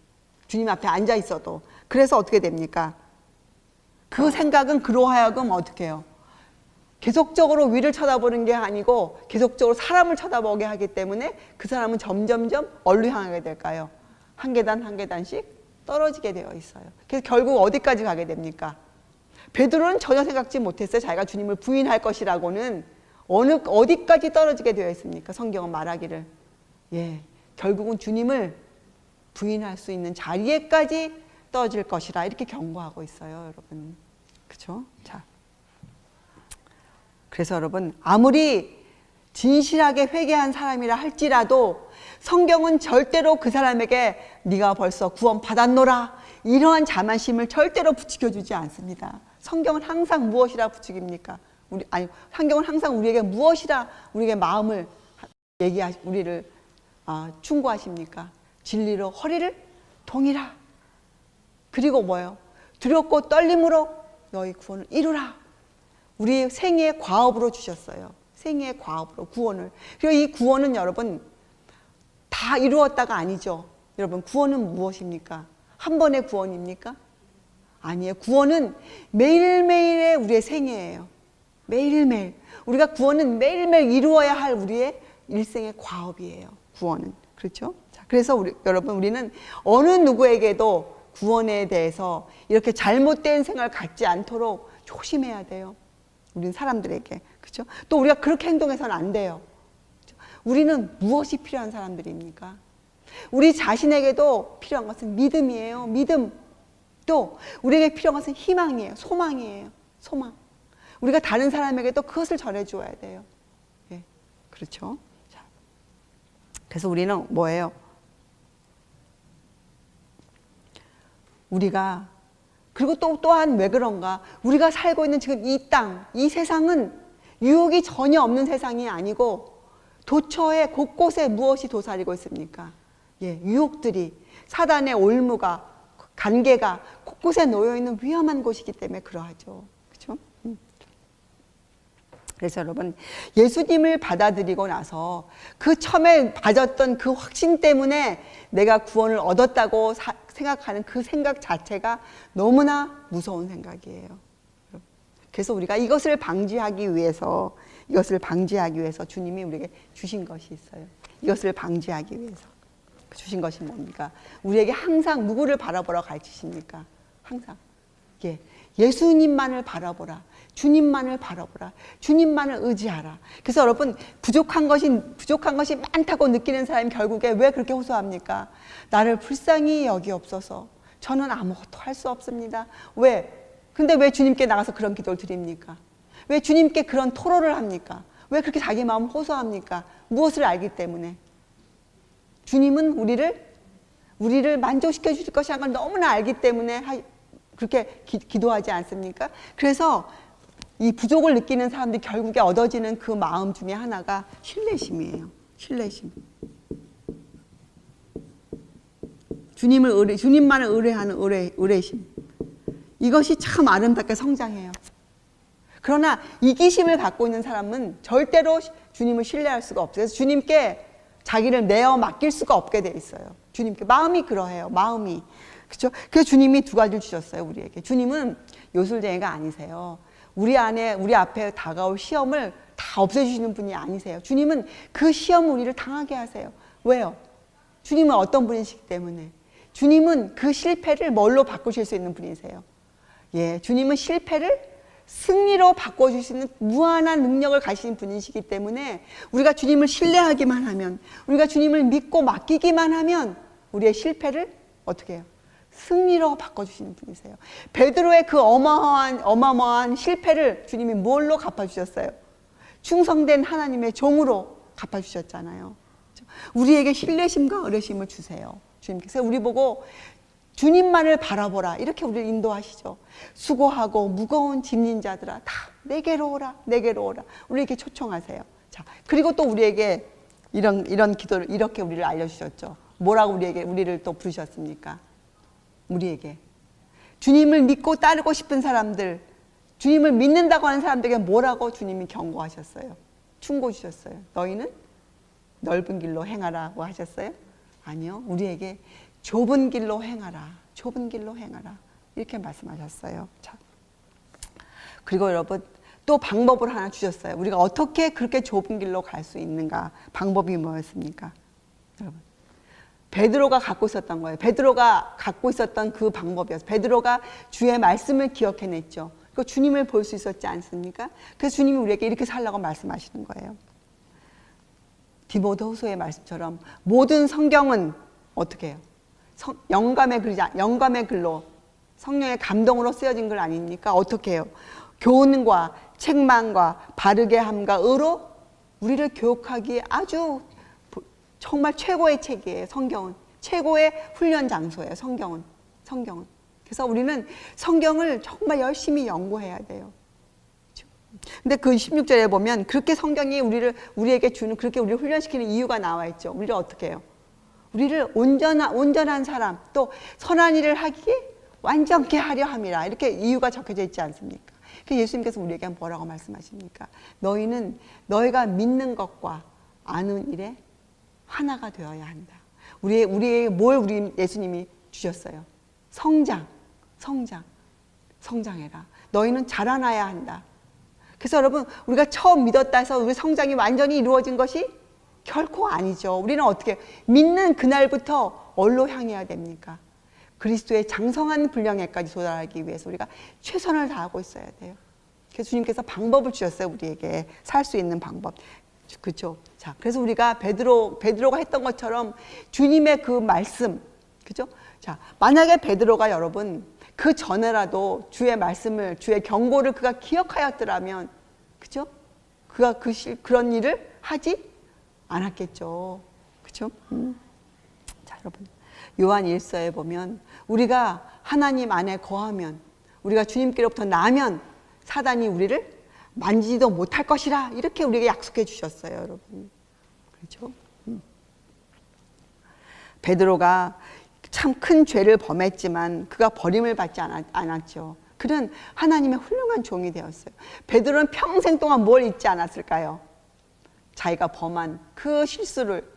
주님 앞에 앉아 있어도. 그래서 어떻게 됩니까? 그 생각은 그로 하여금 어떻게 해요? 계속적으로 위를 쳐다보는 게 아니고 계속적으로 사람을 쳐다보게 하기 때문에 그 사람은 점점점 어디로 향하게 될까요? 한 계단 한 계단씩 떨어지게 되어 있어요. 그래서 결국 어디까지 가게 됩니까? 베드로는 전혀 생각지 못했어요. 자기가 주님을 부인할 것이라고는. 어디까지 떨어지게 되어 있습니까? 성경은 말하기를, 예, 결국은 주님을 부인할 수 있는 자리에까지 떨어질 것이라 이렇게 경고하고 있어요, 여러분. 그렇죠? 자, 그래서 여러분, 아무리 진실하게 회개한 사람이라 할지라도 성경은 절대로 그 사람에게 네가 벌써 구원 받았노라 이러한 자만심을 절대로 부추겨주지 않습니다. 성경은 항상 무엇이라 부추깁니까? 성경은 항상 우리에게 무엇이라 우리에게 마음을 우리를 충고하십니까? 진리로 허리를 동이라. 그리고 뭐예요? 두렵고 떨림으로 너희 구원을 이루라. 우리 생애의 과업으로 주셨어요. 생애의 과업으로 구원을. 그리고 이 구원은 여러분 다 이루었다가 아니죠. 여러분, 구원은 무엇입니까? 한 번의 구원입니까? 아니에요. 구원은 매일매일의 우리의 생애예요. 매일매일 우리가 구원은 매일매일 이루어야 할 우리의 일생의 과업이에요. 구원은. 그렇죠? 자, 그래서 여러분 우리는 어느 누구에게도 구원에 대해서 이렇게 잘못된 생각을 갖지 않도록 조심해야 돼요. 우리는 사람들에게. 그렇죠? 또 우리가 그렇게 행동해서는 안 돼요. 그렇죠? 우리는 무엇이 필요한 사람들입니까? 우리 자신에게도 필요한 것은 믿음이에요. 믿음. 또 우리에게 필요한 것은 희망이에요. 소망이에요. 소망. 우리가 다른 사람에게도 그것을 전해주어야 돼요. 예, 그렇죠? 자, 그래서 우리는 뭐예요? 우리가 그리고 또한 왜 그런가? 우리가 살고 있는 지금 이 땅, 이 세상은 유혹이 전혀 없는 세상이 아니고 도처에 곳곳에 무엇이 도사리고 있습니까? 예, 유혹들이 사단의 올무가 관계가 곳곳에 놓여 있는 위험한 곳이기 때문에 그러하죠. 그렇죠? 그래서 여러분 예수님을 받아들이고 나서 그 처음에 가졌던 그 확신 때문에 내가 구원을 얻었다고 생각하는 그 생각 자체가 너무나 무서운 생각이에요. 그래서 우리가 이것을 방지하기 위해서 주님이 우리에게 주신 것이 있어요. 이것을 방지하기 위해서 주신 것이 뭡니까? 우리에게 항상 누구를 바라보라 가르치십니까? 항상 예수님만을 바라보라. 주님만을 바라보라. 주님만을 의지하라. 그래서 여러분 부족한 것이 많다고 느끼는 사람이 결국에 왜 그렇게 호소합니까? 나를 불쌍히 여기옵소서. 저는 아무것도 할 수 없습니다. 왜? 근데 왜 주님께 나가서 그런 기도를 드립니까? 왜 주님께 그런 토로를 합니까? 왜 그렇게 자기 마음을 호소합니까? 무엇을 알기 때문에? 주님은 우리를 만족시켜 주실 것이라는 걸 너무나 알기 때문에 그렇게 기도하지 않습니까? 그래서 이 부족을 느끼는 사람들이 결국에 얻어지는 그 마음 중에 하나가 신뢰심이에요. 신뢰심. 주님만을 의뢰하는 의뢰심. 이것이 참 아름답게 성장해요. 그러나 이기심을 갖고 있는 사람은 절대로 주님을 신뢰할 수가 없어요. 그래서 주님께 자기를 내어 맡길 수가 없게 돼 있어요. 주님께 마음이 그러해요. 마음이. 그렇죠? 그래서 주님이 두 가지를 주셨어요. 우리에게. 주님은 요술쟁이가 아니세요. 우리 앞에 다가올 시험을 다 없애주시는 분이 아니세요. 주님은 그 시험 우리를 당하게 하세요. 왜요? 주님은 어떤 분이시기 때문에. 주님은 그 실패를 뭘로 바꾸실 수 있는 분이세요. 예, 주님은 실패를 승리로 바꿔줄 수 있는 무한한 능력을 가지신 분이시기 때문에 우리가 주님을 신뢰하기만 하면, 우리가 주님을 믿고 맡기기만 하면 우리의 실패를 어떻게 해요? 승리로 바꿔주시는 분이세요. 베드로의 그 어마어마한 실패를 주님이 뭘로 갚아주셨어요? 충성된 하나님의 종으로 갚아주셨잖아요. 우리에게 신뢰심과 의뢰심을 주세요. 주님께서 우리 보고 주님만을 바라보라 이렇게 우리를 인도하시죠. 수고하고 무거운 짐진 자들아 다 내게로 오라, 내게로 오라. 우리에게 초청하세요. 자, 그리고 또 우리에게 이런 기도를 이렇게 우리를 알려주셨죠. 뭐라고 우리를 또 부르셨습니까? 우리에게 주님을 믿고 따르고 싶은 사람들, 주님을 믿는다고 하는 사람들에게 뭐라고 주님이 경고하셨어요? 충고 주셨어요. 너희는 넓은 길로 행하라고 하셨어요? 아니요. 우리에게 좁은 길로 행하라. 좁은 길로 행하라. 이렇게 말씀하셨어요. 자. 그리고 여러분 또 방법을 하나 주셨어요. 우리가 어떻게 그렇게 좁은 길로 갈 수 있는가? 방법이 뭐였습니까? 여러분. 베드로가 갖고 있었던 거예요. 베드로가 갖고 있었던 그 방법이었어요. 베드로가 주의 말씀을 기억해냈죠. 그 주님을 볼 수 있었지 않습니까? 그래서 주님이 우리에게 이렇게 살라고 말씀하시는 거예요. 디모데후서의 말씀처럼 모든 성경은 어떻게 해요? 영감의 글로 성령의 감동으로 쓰여진 글 아닙니까? 어떻게 해요? 교훈과 책망과 바르게 함과 의로 우리를 교육하기에 아주 정말 최고의 책이에요. 성경은 최고의 훈련 장소예요. 성경은. 그래서 우리는 성경을 정말 열심히 연구해야 돼요. 근데 그 16절에 보면 그렇게 성경이 우리에게 주는, 그렇게 우리를 훈련시키는 이유가 나와 있죠. 우리를 어떻게 해요? 우리를 온전한 사람, 또 선한 일을 하기에 완전케 하려 함이라. 이렇게 이유가 적혀져 있지 않습니까? 그 예수님께서 우리에게 뭐라고 말씀하십니까? 너희는 너희가 믿는 것과 아는 일에 하나가 되어야 한다. 우리 예수님이 주셨어요? 성장해라. 너희는 자라나야 한다. 그래서 여러분, 우리가 처음 믿었다 해서 우리 성장이 완전히 이루어진 것이 결코 아니죠. 우리는 어떻게 믿는 그날부터 어디로 향해야 됩니까? 그리스도의 장성한 분량에까지 도달하기 위해서 우리가 최선을 다하고 있어야 돼요. 그래서 주님께서 방법을 주셨어요. 우리에게 살 수 있는 방법. 그렇죠? 자, 그래서 우리가 베드로가 했던 것처럼 주님의 그 말씀, 그렇죠? 자, 만약에 베드로가 여러분 그 전에라도 주의 말씀을, 주의 경고를 그가 기억하였더라면, 그렇죠? 그가 그런 일을 하지 않았겠죠. 그렇죠? 자, 여러분, 요한 1서에 보면 우리가 하나님 안에 거하면, 우리가 주님께로부터 나면 사단이 우리를 만지지도 못할 것이라, 이렇게 우리에게 약속해 주셨어요, 여러분. 그렇죠? 베드로가 참 큰 죄를 범했지만 그가 버림을 받지 않았죠. 그는 하나님의 훌륭한 종이 되었어요. 베드로는 평생 동안 뭘 잊지 않았을까요? 자기가 범한 그 실수를,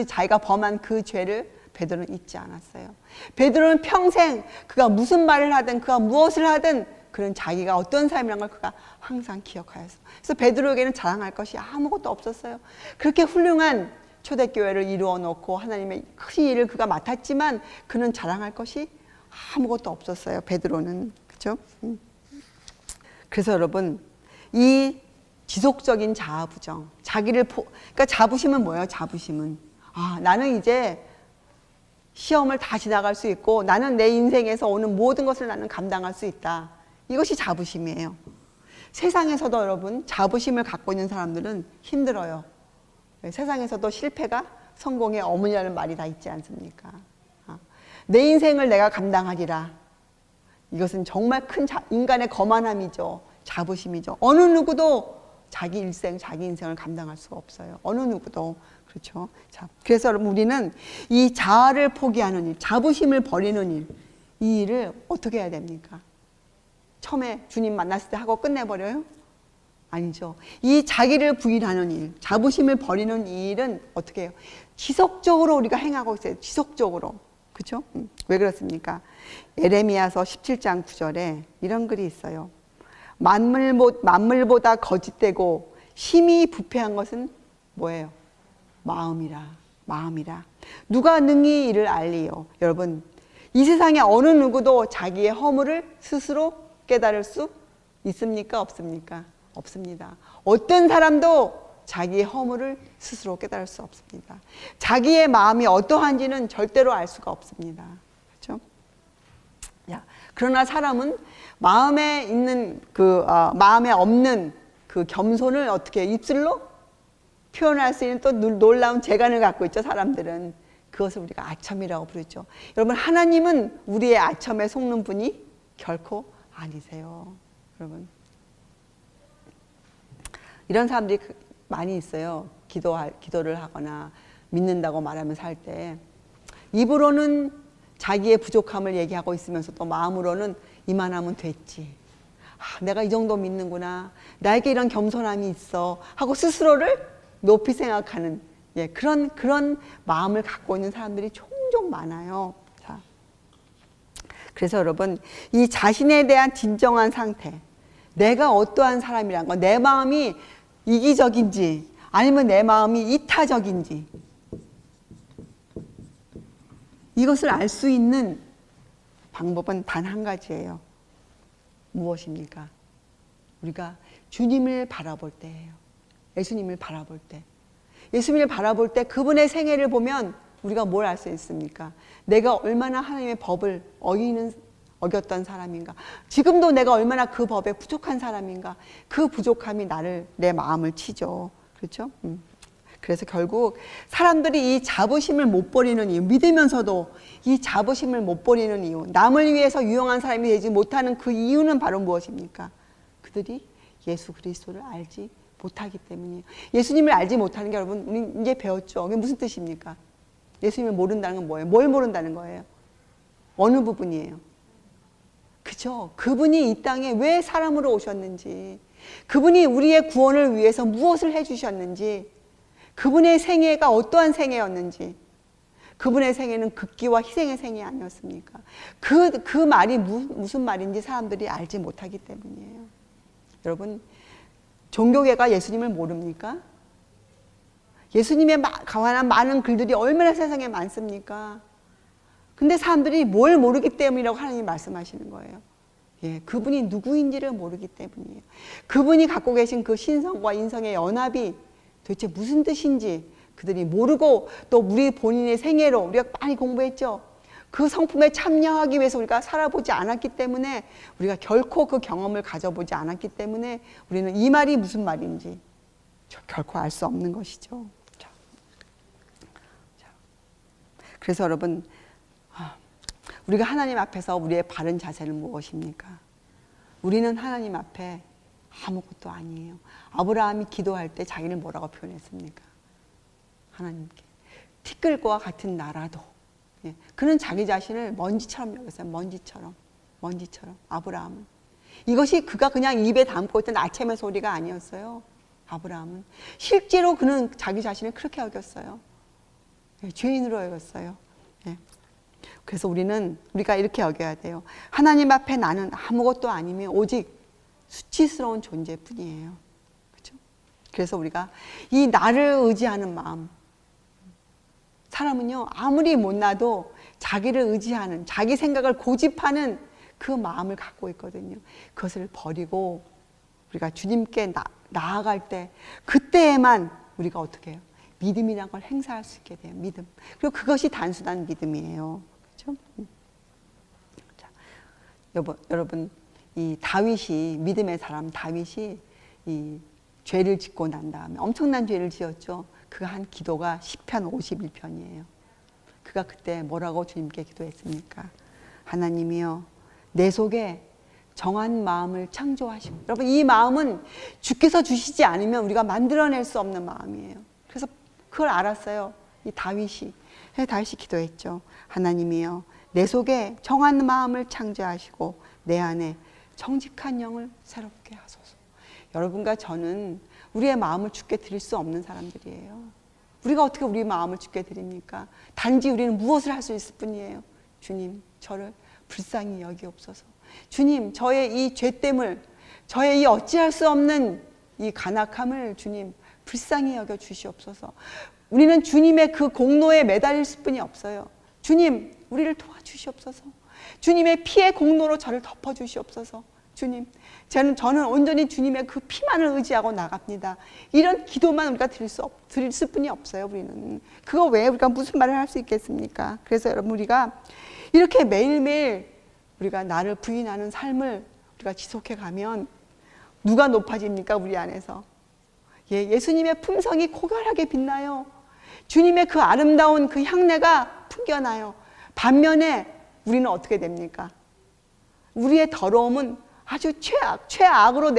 자기가 범한 그 죄를 베드로는 잊지 않았어요. 베드로는 평생 그가 무슨 말을 하든, 그가 무엇을 하든, 그는 자기가 어떤 사람이란 걸 그가 항상 기억하였어. 그래서 베드로에게는 자랑할 것이 아무것도 없었어요. 그렇게 훌륭한 초대교회를 이루어 놓고 하나님의 큰 일을 그가 맡았지만 그는 자랑할 것이 아무것도 없었어요. 베드로는. 그렇죠? 그래서 여러분, 이 지속적인 자아부정, 그러니까 자부심은 뭐예요? 자부심은, 나는 이제 시험을 다 지나갈 수 있고 나는 내 인생에서 오는 모든 것을 나는 감당할 수 있다. 이것이 자부심이에요. 세상에서도 여러분, 자부심을 갖고 있는 사람들은 힘들어요. 세상에서도 실패가 성공의 어머니라는 말이 다 있지 않습니까? 내 인생을 내가 감당하리라. 이것은 정말 큰 인간의 거만함이죠. 자부심이죠. 어느 누구도 자기 인생을 감당할 수가 없어요. 어느 누구도. 그렇죠? 자, 그래서 여러분, 우리는 이 자아를 포기하는 일, 자부심을 버리는 일, 이 일을 어떻게 해야 됩니까? 처음에 주님 만났을 때 하고 끝내버려요? 아니죠. 이 자기를 부인하는 일, 자부심을 버리는 이 일은 어떻게 해요? 지속적으로 우리가 행하고 있어요. 지속적으로. 그렇죠? 왜 그렇습니까? 에레미야서 17장 9절에 이런 글이 있어요. 만물보다 거짓되고 심히 부패한 것은 뭐예요? 마음이라. 누가 능히 이를 알리요? 여러분, 이 세상에 어느 누구도 자기의 허물을 스스로 깨달을 수 있습니까? 없습니까? 없습니다. 어떤 사람도 자기의 허물을 스스로 깨달을 수 없습니다. 자기의 마음이 어떠한지는 절대로 알 수가 없습니다. 그렇죠? 그러나 사람은 마음에 없는 그 겸손을 어떻게 입술로 표현할 수 있는 또 놀라운 재간을 갖고 있죠. 사람들은 그것을 우리가 아첨이라고 부르죠. 여러분, 하나님은 우리의 아첨에 속는 분이 결코 아니세요. 여러분, 이런 사람들이 많이 있어요. 기도를 하거나 믿는다고 말하면서 할 때 입으로는 자기의 부족함을 얘기하고 있으면서도 마음으로는 이만하면 됐지. 내가 이 정도 믿는구나. 나에게 이런 겸손함이 있어. 하고 스스로를 높이 생각하는 그런 마음을 갖고 있는 사람들이 종종 많아요. 자, 그래서 여러분, 이 자신에 대한 진정한 상태, 내가 어떠한 사람이란 거, 내 마음이 이기적인지 아니면 내 마음이 이타적인지, 이것을 알 수 있는 방법은 단 한 가지예요. 무엇입니까? 우리가 주님을 바라볼 때예요. 예수님을 바라볼 때. 예수님을 바라볼 때 그분의 생애를 보면 우리가 뭘 알 수 있습니까? 내가 얼마나 하나님의 법을 어겼던 사람인가. 지금도 내가 얼마나 그 법에 부족한 사람인가. 그 부족함이 내 마음을 치죠. 그렇죠? 그래서 결국 사람들이 이 자부심을 못 버리는 이유, 믿으면서도 이 자부심을 못 버리는 이유, 남을 위해서 유용한 사람이 되지 못하는 그 이유는 바로 무엇입니까? 그들이 예수 그리스도를 알지 못하기 때문이에요. 예수님을 알지 못하는 게, 여러분, 우리 이제 배웠죠. 이게 무슨 뜻입니까? 예수님을 모른다는 건 뭐예요? 뭘 모른다는 거예요? 어느 부분이에요? 그죠? 그분이 이 땅에 왜 사람으로 오셨는지, 그분이 우리의 구원을 위해서 무엇을 해주셨는지, 그분의 생애가 어떠한 생애였는지, 그분의 생애는 극기와 희생의 생애 아니었습니까? 그 말이 무슨 말인지 사람들이 알지 못하기 때문이에요. 여러분, 종교계가 예수님을 모릅니까? 예수님에 관한 많은 글들이 얼마나 세상에 많습니까? 근데 사람들이 뭘 모르기 때문이라고 하나님이 말씀하시는 거예요. 예, 그분이 누구인지를 모르기 때문이에요. 그분이 갖고 계신 그 신성과 인성의 연합이 도대체 무슨 뜻인지 그들이 모르고, 또 우리 본인의 생애로 우리가 많이 공부했죠. 그 성품에 참여하기 위해서 우리가 살아보지 않았기 때문에, 우리가 결코 그 경험을 가져보지 않았기 때문에 우리는 이 말이 무슨 말인지 결코 알 수 없는 것이죠. 그래서 여러분, 우리가 하나님 앞에서 우리의 바른 자세는 무엇입니까? 우리는 하나님 앞에 아무것도 아니에요. 아브라함이 기도할 때 자기를 뭐라고 표현했습니까? 하나님께 티끌과 같은 나라도. 예, 그는 자기 자신을 먼지처럼 여겼어요. 먼지처럼 아브라함은. 이것이 그가 그냥 입에 담고 있던 아첨의 소리가 아니었어요. 아브라함은 실제로 그는 자기 자신을 그렇게 여겼어요. 예, 죄인으로 여겼어요. 예. 그래서 우리가 이렇게 여겨야 돼요. 하나님 앞에 나는 아무것도 아니며 오직 수치스러운 존재뿐이에요. 그렇죠? 그래서 우리가 이 나를 의지하는 마음, 사람은요 아무리 못나도 자기를 의지하는, 자기 생각을 고집하는 그 마음을 갖고 있거든요. 그것을 버리고 우리가 주님께 나아갈 때, 그때에만 우리가 어떻게 해요? 믿음이라는 걸 행사할 수 있게 돼요. 믿음. 그리고 그것이 단순한 믿음이에요. 그렇죠? 자, 여러분, 이 다윗이, 믿음의 사람 다윗이 이 죄를 짓고 난 다음에 엄청난 죄를 지었죠. 그가 한 기도가 시편 51편이에요. 그가 그때 뭐라고 주님께 기도했습니까? 하나님이여, 내 속에 정한 마음을 창조하시고. 여러분, 이 마음은 주께서 주시지 않으면 우리가 만들어낼 수 없는 마음이에요. 그래서 그걸 알았어요. 이 다윗이 기도했죠. 하나님이여, 내 속에 정한 마음을 창조하시고 내 안에 정직한 영을 새롭게 하소서. 여러분과 저는 우리의 마음을 주께 드릴 수 없는 사람들이에요. 우리가 어떻게 우리 마음을 주께 드립니까? 단지 우리는 무엇을 할 수 있을 뿐이에요. 주님, 저를 불쌍히 여기옵소서. 주님, 저의 이 죄됨을, 저의 이 어찌할 수 없는 이 간악함을 주님 불쌍히 여겨 주시옵소서. 우리는 주님의 그 공로에 매달릴 수뿐이 없어요. 주님, 우리를 도와주시옵소서. 주님의 피의 공로로 저를 덮어주시옵소서. 주님, 저는 온전히 주님의 그 피만을 의지하고 나갑니다. 이런 기도만 우리가 드릴 수뿐이 없어요. 우리는 그거 외에 우리가 무슨 말을 할 수 있겠습니까? 그래서 여러분, 우리가 이렇게 매일매일 우리가 나를 부인하는 삶을 우리가 지속해 가면 누가 높아집니까? 우리 안에서. 예수님의 품성이 고결하게 빛나요. 주님의 그 아름다운 그 향내가 풍겨나요. 반면에 우리는 어떻게 됩니까? 우리의 더러움은 아주 최악으로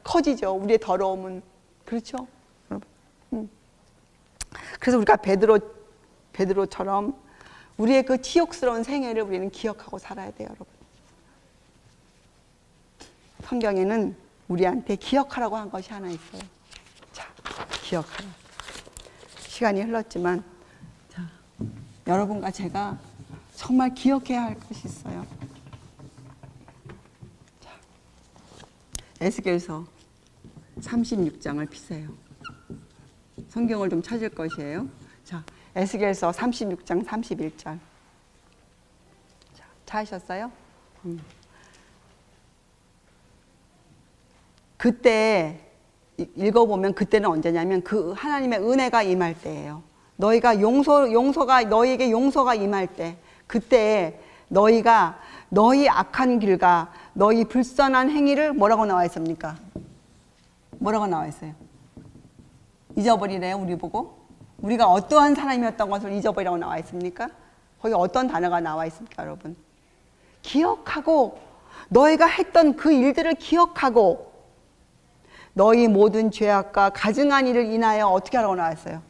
커지죠. 우리의 더러움은. 그렇죠? 여러분. 그래서 우리가 베드로처럼 우리의 그 치욕스러운 생애를 우리는 기억하고 살아야 돼요, 여러분. 성경에는 우리한테 기억하라고 한 것이 하나 있어요. 자, 기억하라. 시간이 흘렀지만, 자, 여러분과 제가 정말 기억해야 할 것이 있어요. 자, 에스겔서 36장을 피세요. 성경을 좀 찾을 것이에요. 자, 에스겔서 36장 31절. 자, 찾으셨어요? 그때 읽어보면 그때는 언제냐면 그 하나님의 은혜가 임할 때예요. 너에게 용서가 임할 때, 그때 너희가 너희 악한 길과 너희 불선한 행위를 뭐라고 나와 있습니까? 뭐라고 나와 있어요? 잊어버리래요, 우리 보고. 우리가 어떠한 사람이었던 것을 잊어버리라고 나와 있습니까? 거기 어떤 단어가 나와 있습니까, 여러분? 기억하고, 너희가 했던 그 일들을 기억하고, 너희 모든 죄악과 가증한 일을 인하여 어떻게 하라고 나왔어요?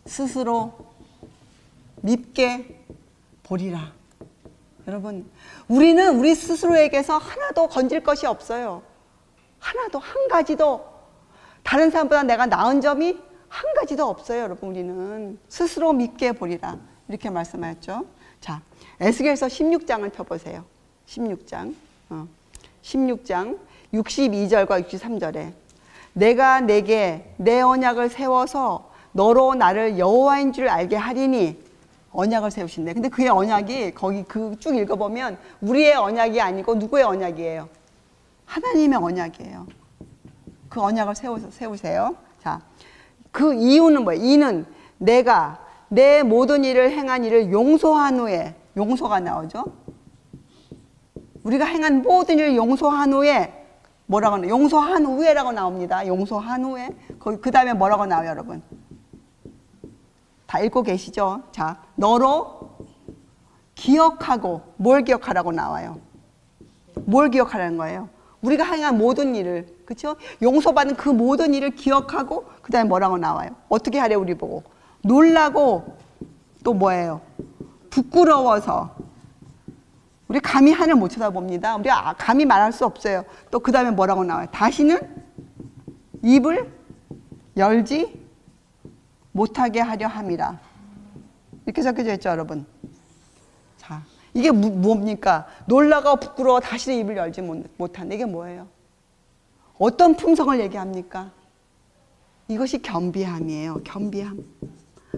스스로 밉게 보리라. 여러분, 우리는 우리 스스로에게서 하나도 건질 것이 없어요. 하나도, 한 가지도. 다른 사람보다 내가 나은 점이 한 가지도 없어요, 여러분. 우리는 스스로 밉게 보리라. 이렇게 말씀하셨죠. 자, 에스겔서 16장을 펴보세요. 16장 62절과 63절에 내가 내게 내 언약을 세워서 너로 나를 여호와인 줄 알게 하리니. 언약을 세우신대. 근데 그의 언약이 거기 그 쭉 읽어보면 우리의 언약이 아니고 누구의 언약이에요? 하나님의 언약이에요. 그 언약을 세우세요. 자, 그 이유는 뭐예요? 이는 내가 내 모든 일을 행한 일을 용서한 후에, 용서가 나오죠. 우리가 행한 모든 일을 용서한 후에 뭐라고 나와요? 용서한 후에라고 나옵니다. 용서한 후에. 거기 그 다음에 뭐라고 나와요, 여러분? 다 읽고 계시죠? 자, 너로 기억하고, 뭘 기억하라고 나와요? 뭘 기억하라는 거예요? 우리가 행한 모든 일을, 그렇죠? 용서받은 그 모든 일을 기억하고 그 다음에 뭐라고 나와요? 어떻게 하래 우리 보고? 놀라고 또 뭐예요? 부끄러워서. 우리 감히 하늘 못 쳐다봅니다. 우리가 감히 말할 수 없어요. 또 그 다음에 뭐라고 나와요? 다시는 입을 열지 못하게 하려 함이라. 이렇게 적혀져 있죠, 여러분. 자, 이게 뭡니까? 놀라고 부끄러워 다시는 입을 열지 못한다. 이게 뭐예요? 어떤 품성을 얘기합니까? 이것이 겸비함이에요. 겸비함.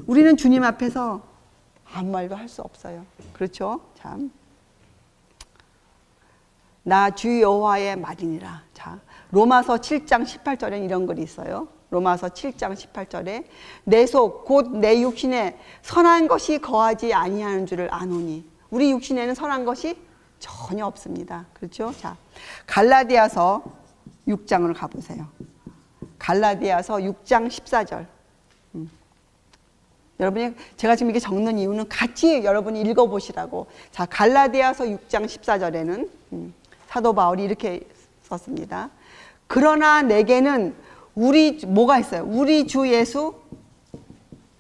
우리는 주님 앞에서 아무 말도 할 수 없어요. 그렇죠? 참. 나 주 여호와의 말이니라. 자, 로마서 7장 18절에 이런 글이 있어요. 로마서 7장 18절에 내 속 곧 내 육신에 선한 것이 거하지 아니하는 줄을 아노니. 우리 육신에는 선한 것이 전혀 없습니다. 그렇죠? 자, 갈라디아서 6장을 가보세요. 갈라디아서 6장 14절. 여러분이 제가 지금 이게 적는 이유는 같이 여러분이 읽어보시라고. 자, 갈라디아서 6장 14절에는 사도 바울이 이렇게 썼습니다. 그러나 내게는 뭐가 있어요? 우리 주 예수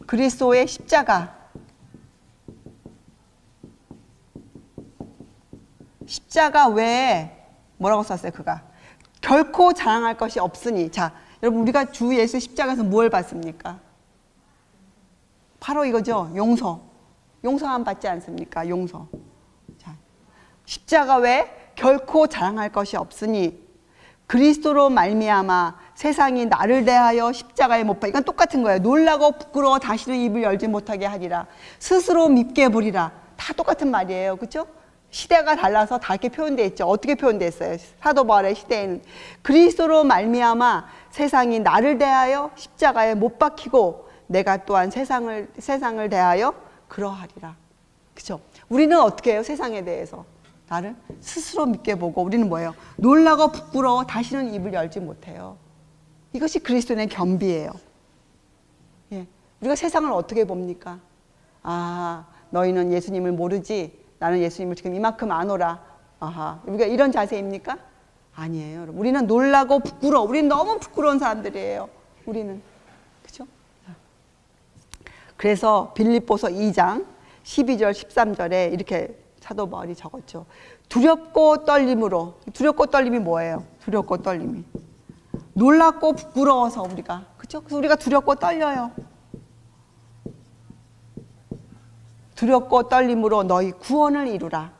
그리스도의 십자가. 십자가 외에 뭐라고 썼어요? 그가 결코 자랑할 것이 없으니. 자, 여러분 우리가 주 예수 십자가에서 뭘 받습니까? 바로 이거죠. 용서. 용서함 받지 않습니까? 용서. 자, 십자가 외에 결코 자랑할 것이 없으니 그리스도로 말미암아 세상이 나를 대하여 십자가에 못 박아. 이건 똑같은 거예요. 놀라고 부끄러워 다시는 입을 열지 못하게 하리라. 스스로 밉게 부리라. 다 똑같은 말이에요. 그렇죠? 시대가 달라서 다 이렇게 표현되어 있죠. 어떻게 표현되어 있어요? 사도 바울의 시대에는 그리스도로 말미암아 세상이 나를 대하여 십자가에 못 박히고 내가 또한 세상을 대하여 그러하리라. 그렇죠? 우리는 어떻게 해요? 세상에 대해서 나를 스스로 믿게 보고 우리는 뭐예요? 놀라고 부끄러워 다시는 입을 열지 못해요. 이것이 그리스도인의 겸비예요. 예. 우리가 세상을 어떻게 봅니까? 아, 너희는 예수님을 모르지. 나는 예수님을 지금 이만큼 아노라. 아하, 우리가 이런 자세입니까? 아니에요. 여러분. 우리는 놀라고 부끄러워. 우리는 너무 부끄러운 사람들이에요. 우리는. 그렇죠? 그래서 빌립보서 2장 12절 13절에 이렇게 사도 바울이 적었죠. 두렵고 떨림으로. 두렵고 떨림이 뭐예요? 두렵고 떨림이. 놀랍고 부끄러워서 우리가. 그렇죠? 그래서 우리가 두렵고 떨려요. 두렵고 떨림으로 너희 구원을 이루라.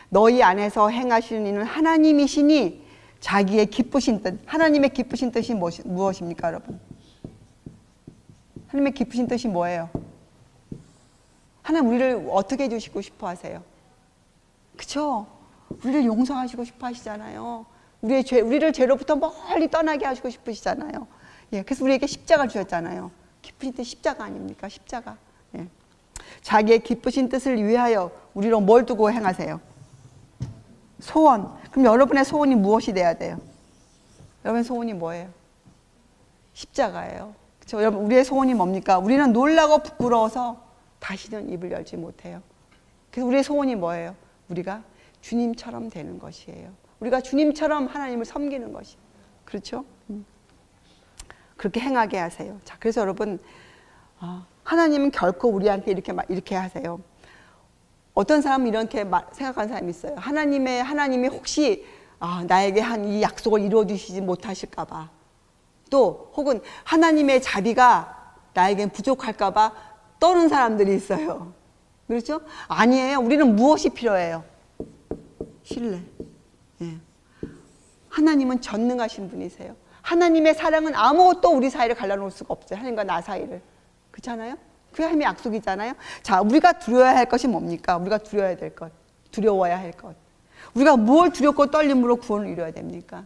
너희 안에서 행하시는 이는 하나님이시니 자기의 기쁘신 뜻. 하나님의 기쁘신 뜻이 무엇입니까, 여러분? 하나님의 기쁘신 뜻이 뭐예요? 하나님 우리를 어떻게 해주시고 싶어 하세요? 그쵸? 우리를 용서하시고 싶어 하시잖아요. 우리를 죄로부터 멀리 떠나게 하시고 싶으시잖아요. 예, 그래서 우리에게 십자가를 주셨잖아요. 기쁘신 뜻 십자가 아닙니까? 십자가. 예. 자기의 기쁘신 뜻을 위하여 우리로 뭘 두고 행하세요? 소원. 그럼 여러분의 소원이 무엇이 돼야 돼요? 여러분의 소원이 뭐예요? 십자가예요. 그렇죠? 여러분 우리의 소원이 뭡니까? 우리는 놀라고 부끄러워서 다시는 입을 열지 못해요. 그래서 우리의 소원이 뭐예요? 우리가 주님처럼 되는 것이에요. 우리가 주님처럼 하나님을 섬기는 것이. 그렇죠? 그렇게 행하게 하세요. 자, 그래서 여러분 하나님은 결코 우리한테 이렇게 하세요. 어떤 사람은 이렇게 생각하는 사람이 있어요. 하나님이 혹시 나에게 한 이 약속을 이루어 주시지 못하실까 봐. 또 혹은 하나님의 자비가 나에겐 부족할까 봐 떠는 사람들이 있어요. 그렇죠? 아니에요. 우리는 무엇이 필요해요? 신뢰. 예. 하나님은 전능하신 분이세요. 하나님의 사랑은 아무것도 우리 사이를 갈라놓을 수가 없어요. 하나님과 나 사이를. 그렇잖아요? 그게 하나님의 약속이잖아요. 자, 우리가 두려워야 할 것이 뭡니까? 우리가 두려워야 될 것, 두려워야 할 것. 우리가 뭘 두렵고 떨림으로 구원을 이루어야 됩니까?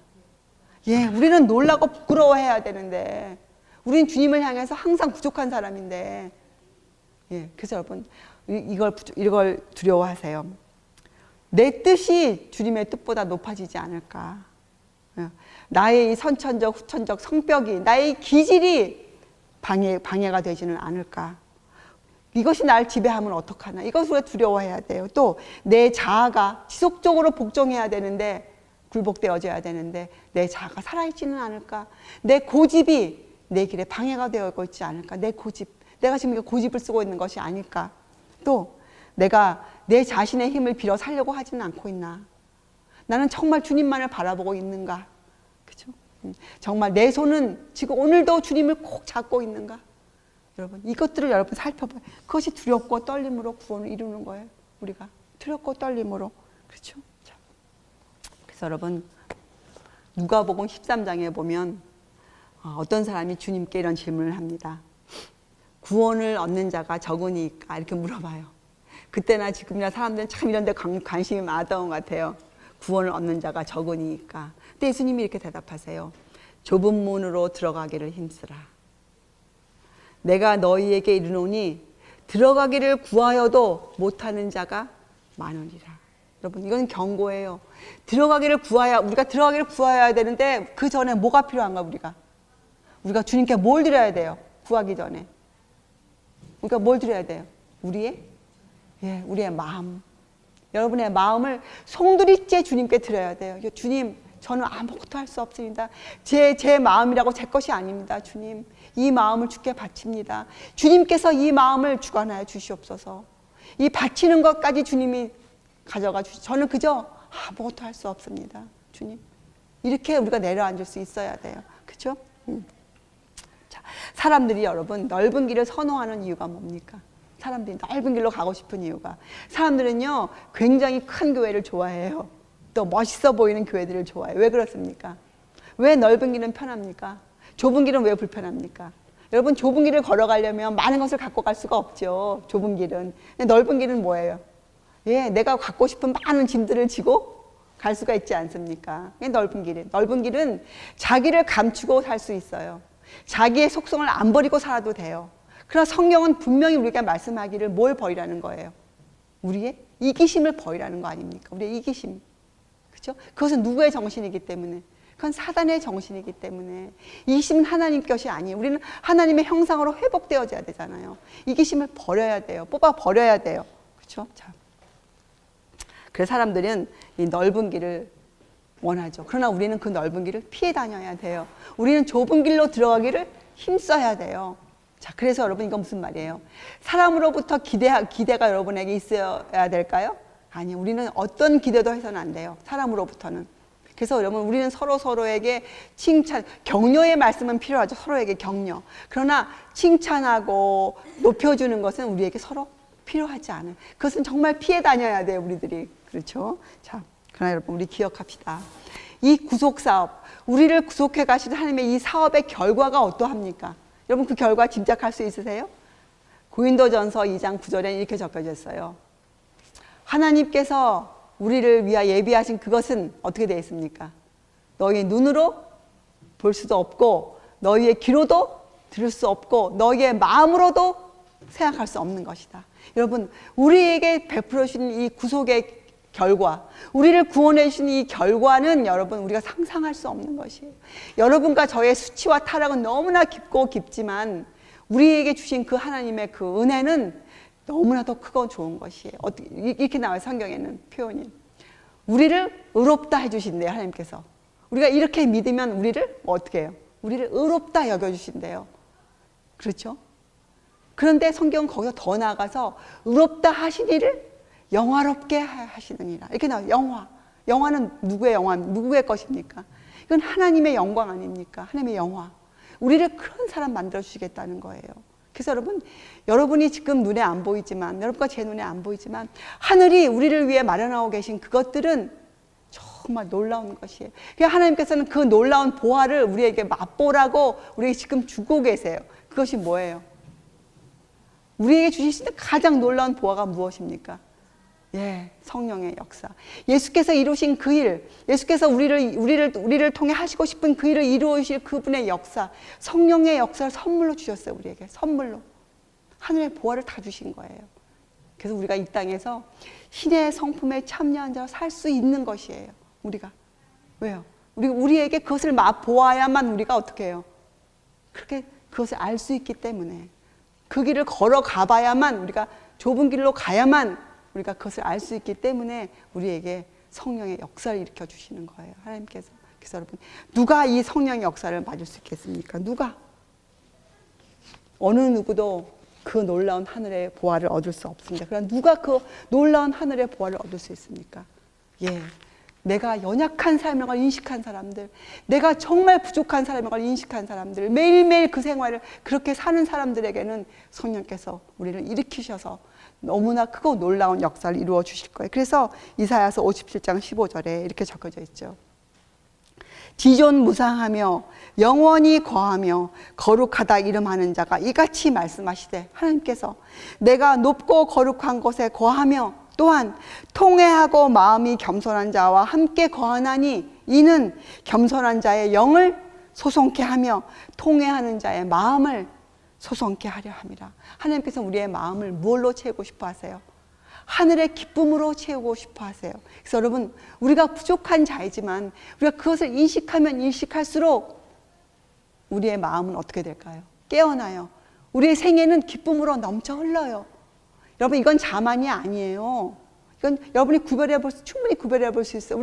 예, 우리는 놀라고 부끄러워해야 되는데, 우리는 주님을 향해서 항상 부족한 사람인데, 예, 그래서 여러분 이걸 두려워하세요. 내 뜻이 주님의 뜻보다 높아지지 않을까? 나의 이 선천적, 후천적 성격이, 나의 기질이 방해가 되지는 않을까? 이것이 날 지배하면 어떡하나? 이것을 우리가 두려워해야 돼요. 또 내 자아가 지속적으로 복종해야 되는데, 굴복되어져야 되는데 내 자아가 살아있지는 않을까? 내 고집이 내 길에 방해가 되고 있지 않을까? 내 고집, 내가 지금 고집을 쓰고 있는 것이 아닐까? 또 내가 내 자신의 힘을 빌어 살려고 하지는 않고 있나? 나는 정말 주님만을 바라보고 있는가? 그죠? 정말 내 손은 지금 오늘도 주님을 꼭 잡고 있는가? 여러분, 이것들을 여러분 살펴봐요. 그것이 두렵고 떨림으로 구원을 이루는 거예요. 우리가 두렵고 떨림으로. 그렇죠? 자, 그래서 여러분, 누가복음 13장에 보면 어떤 사람이 주님께 이런 질문을 합니다. 구원을 얻는 자가 적으니까? 이렇게 물어봐요. 그때나 지금이나 사람들은 참 이런 데 관심이 많았던 것 같아요. 구원을 얻는 자가 적으니까. 근데 예수님이 이렇게 대답하세요. 좁은 문으로 들어가기를 힘쓰라. 내가 너희에게 이르노니 들어가기를 구하여도 못하는 자가 많으리라. 여러분, 이건 경고예요. 우리가 들어가기를 구해야 되는데 그 전에 뭐가 필요한가? 우리가 주님께 뭘 드려야 돼요? 구하기 전에 우리가 뭘 드려야 돼요? 우리의 마음. 여러분의 마음을 송두리째 주님께 드려야 돼요. 주님, 저는 아무것도 할 수 없습니다. 제 마음이라고 제 것이 아닙니다. 주님, 이 마음을 주께 바칩니다. 주님께서 이 마음을 주관하여 주시옵소서. 이 바치는 것까지 주님이 가져가 주시. 저는 그저 아무것도 할 수 없습니다. 주님, 이렇게 우리가 내려앉을 수 있어야 돼요. 그렇죠? 자, 사람들이 여러분 넓은 길을 선호하는 이유가 뭡니까? 사람들이 넓은 길로 가고 싶은 이유가, 사람들은요 굉장히 큰 교회를 좋아해요. 또 멋있어 보이는 교회들을 좋아해요. 왜 그렇습니까? 왜 넓은 길은 편합니까? 좁은 길은 왜 불편합니까? 여러분, 좁은 길을 걸어가려면 많은 것을 갖고 갈 수가 없죠. 좁은 길은. 넓은 길은 뭐예요? 예, 내가 갖고 싶은 많은 짐들을 지고 갈 수가 있지 않습니까? 넓은 길은 자기를 감추고 살 수 있어요. 자기의 속성을 안 버리고 살아도 돼요. 그러나 성경은 분명히 우리가 말씀하기를 뭘 버리라는 거예요? 우리의 이기심을 버리라는 거 아닙니까? 우리의 이기심. 그렇죠? 그것은 누구의 정신이기 때문에? 그건 사단의 정신이기 때문에. 이기심은 하나님 것이 아니에요. 우리는 하나님의 형상으로 회복되어져야 되잖아요. 이기심을 버려야 돼요. 뽑아 버려야 돼요. 그렇죠? 자, 그래서 사람들은 이 넓은 길을 원하죠. 그러나 우리는 그 넓은 길을 피해 다녀야 돼요. 우리는 좁은 길로 들어가기를 힘써야 돼요. 자, 그래서 여러분, 이건 무슨 말이에요? 사람으로부터 기대가 여러분에게 있어야 될까요? 아니, 우리는 어떤 기대도 해서는 안 돼요. 사람으로부터는. 그래서 여러분, 우리는 서로에게 칭찬, 격려의 말씀은 필요하죠. 서로에게 격려. 그러나 칭찬하고 높여주는 것은 우리에게 서로 필요하지 않아요. 그것은 정말 피해 다녀야 돼요, 우리들이. 그렇죠? 자, 그러나 여러분, 우리 기억합시다. 이 구속사업, 우리를 구속해 가시는 하나님의 이 사업의 결과가 어떠합니까? 여러분, 그 결과 짐작할 수 있으세요? 고린도전서 2장 9절에 이렇게 적혀져 있어요. 하나님께서 우리를 위하여 예비하신 그것은 어떻게 되어 있습니까? 너희의 눈으로 볼 수도 없고, 너희의 귀로도 들을 수 없고, 너희의 마음으로도 생각할 수 없는 것이다. 여러분, 우리에게 베풀어 주신 이 구속의 결과, 우리를 구원해 주신 이 결과는 여러분, 우리가 상상할 수 없는 것이에요. 여러분과 저의 수치와 타락은 너무나 깊고 깊지만 우리에게 주신 그 하나님의 그 은혜는 너무나도 크고 좋은 것이에요. 이렇게 나와요, 성경에는 표현이. 우리를 의롭다 해주신대요, 하나님께서. 우리가 이렇게 믿으면 우리를 어떻게 해요? 우리를 의롭다 여겨주신대요. 그렇죠? 그런데 성경은 거기서 더 나아가서 의롭다 하시니를 영화롭게 하시느니라. 이렇게 나와요. 영화는 누구의 영화, 누구의 것입니까? 이건 하나님의 영광 아닙니까? 하나님의 영화. 우리를 그런 사람 만들어 주시겠다는 거예요. 그래서 여러분이 지금 눈에 안 보이지만, 여러분과 제 눈에 안 보이지만 하늘이 우리를 위해 마련하고 계신 그것들은 정말 놀라운 것이에요. 그러니까 하나님께서는 그 놀라운 보화를 우리에게 맛보라고 우리에게 지금 주고 계세요. 그것이 뭐예요? 우리에게 주실 수 있는 가장 놀라운 보화가 무엇입니까? 예, 성령의 역사. 예수께서 이루신 그 일, 예수께서 우리를 통해 하시고 싶은 그 일을 이루실 그분의 역사, 성령의 역사를 선물로 주셨어요. 우리에게 선물로 하늘의 보화를 다 주신 거예요. 그래서 우리가 이 땅에서 신의 성품에 참여한 자로 살 수 있는 것이에요. 우리가 왜요? 우리에게 그것을 맛보아야만 우리가 어떻게 해요? 그렇게 그것을 알 수 있기 때문에 그 길을 걸어가 봐야만 우리가 좁은 길로 가야만 우리가 그것을 알 수 있기 때문에 우리에게 성령의 역사를 일으켜 주시는 거예요. 하나님께서. 그래서 여러분, 누가 이 성령의 역사를 맞을 수 있겠습니까? 누가? 어느 누구도 그 놀라운 하늘의 보화를 얻을 수 없습니다. 그럼 누가 그 놀라운 하늘의 보화를 얻을 수 있습니까? 예, 내가 연약한 삶을 인식한 사람들, 내가 정말 부족한 삶을 인식한 사람들, 매일매일 그 생활을 그렇게 사는 사람들에게는 성령께서 우리를 일으키셔서 너무나 크고 놀라운 역사를 이루어 주실 거예요. 그래서 이사야서 57장 15절에 이렇게 적혀져 있죠. 지존무상하며 영원히 거하며 거룩하다 이름하는 자가 이같이 말씀하시되, 하나님께서 내가 높고 거룩한 곳에 거하며 또한 통회하고 마음이 겸손한 자와 함께 거하나니 이는 겸손한 자의 영을 소송케 하며 통회하는 자의 마음을 소송케 하려 함이라. 하나님께서 우리의 마음을 무엇로 채우고 싶어 하세요? 하늘의 기쁨으로 채우고 싶어 하세요. 그래서 여러분, 우리가 부족한 자이지만 우리가 그것을 인식하면 인식할수록 우리의 마음은 어떻게 될까요? 깨어나요. 우리의 생애는 기쁨으로 넘쳐 흘러요. 여러분, 이건 자만이 아니에요. 이건 여러분이 충분히 구별해 볼 수 있어요.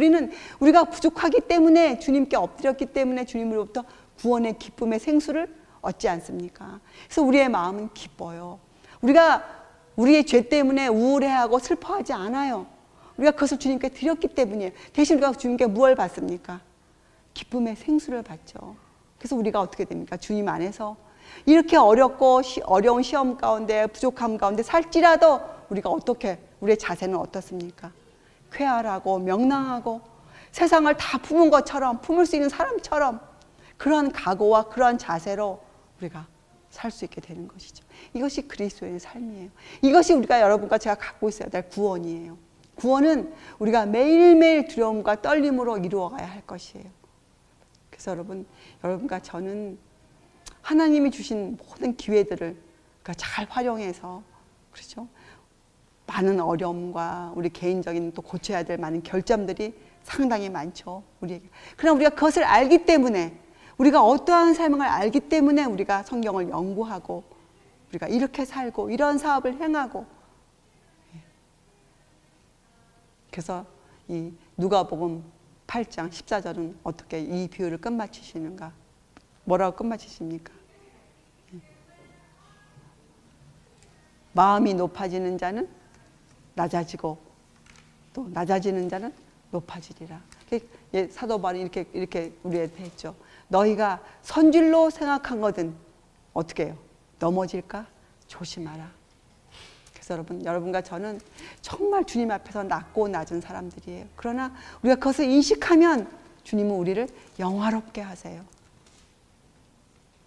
우리가 부족하기 때문에 주님께 엎드렸기 때문에 주님으로부터 구원의 기쁨의 생수를 얻지 않습니까? 그래서 우리의 마음은 기뻐요. 우리가 우리의 죄 때문에 우울해하고 슬퍼하지 않아요. 우리가 그것을 주님께 드렸기 때문이에요. 대신 우리가 주님께 무엇을 받습니까? 기쁨의 생수를 받죠. 그래서 우리가 어떻게 됩니까? 주님 안에서 이렇게 어려운 시험 가운데 부족함 가운데 살지라도 우리가 우리의 자세는 어떻습니까? 쾌활하고 명랑하고 세상을 다 품은 것처럼, 품을 수 있는 사람처럼 그러한 각오와 그러한 자세로 우리가 살 수 있게 되는 것이죠. 이것이 그리스도의 삶이에요. 이것이 여러분과 제가 갖고 있어야 될 구원이에요. 구원은 우리가 매일매일 두려움과 떨림으로 이루어가야 할 것이에요. 그래서 여러분과 저는 하나님이 주신 모든 기회들을 잘 활용해서, 그렇죠? 많은 어려움과 우리 개인적인 또 고쳐야 될 많은 결점들이 상당히 많죠, 우리에게. 그러나 우리가 그것을 알기 때문에, 우리가 어떠한 삶을 알기 때문에 우리가 성경을 연구하고 우리가 이렇게 살고 이런 사업을 행하고, 그래서 이 누가복음 8장 14절은 어떻게 이 비유를 끝마치시는가? 뭐라고 끝마치십니까? 마음이 높아지는 자는 낮아지고 또 낮아지는 자는 높아지리라. 사도 바울이 이렇게 우리한테 했죠. 너희가 선질로 생각한 거든 어떻게 해요? 넘어질까? 조심하라. 그래서 여러분과 저는 정말 주님 앞에서 낮고 낮은 사람들이에요. 그러나 우리가 그것을 인식하면 주님은 우리를 영화롭게 하세요.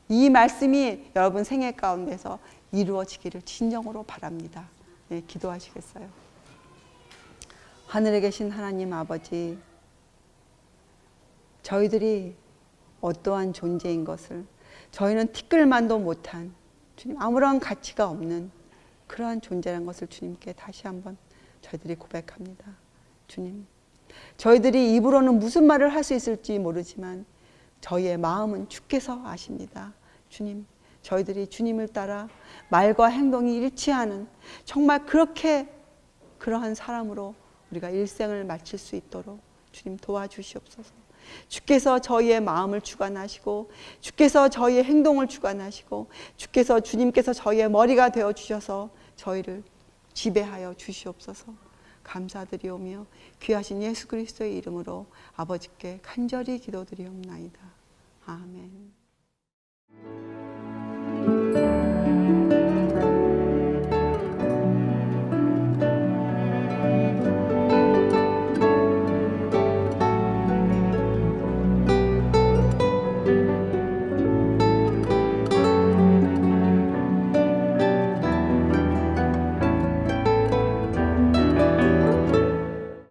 이 말씀이 여러분 생애 가운데서 이루어지기를 진정으로 바랍니다. 네, 기도하시겠어요? 하늘에 계신 하나님 아버지, 저희들이 어떠한 존재인 것을, 저희는 티끌만도 못한, 주님 아무런 가치가 없는 그러한 존재라는 것을 주님께 다시 한번 저희들이 고백합니다. 주님, 저희들이 입으로는 무슨 말을 할 수 있을지 모르지만 저희의 마음은 주께서 아십니다. 주님, 저희들이 주님을 따라 말과 행동이 일치하는 정말 그러한 사람으로 우리가 일생을 마칠 수 있도록 주님 도와주시옵소서. 주께서 저희의 마음을 주관하시고 주께서 저희의 행동을 주관하시고 주님께서 저희의 머리가 되어 주셔서 저희를 지배하여 주시옵소서. 감사드리오며 귀하신 예수 그리스도의 이름으로 아버지께 간절히 기도드리옵나이다. 아멘.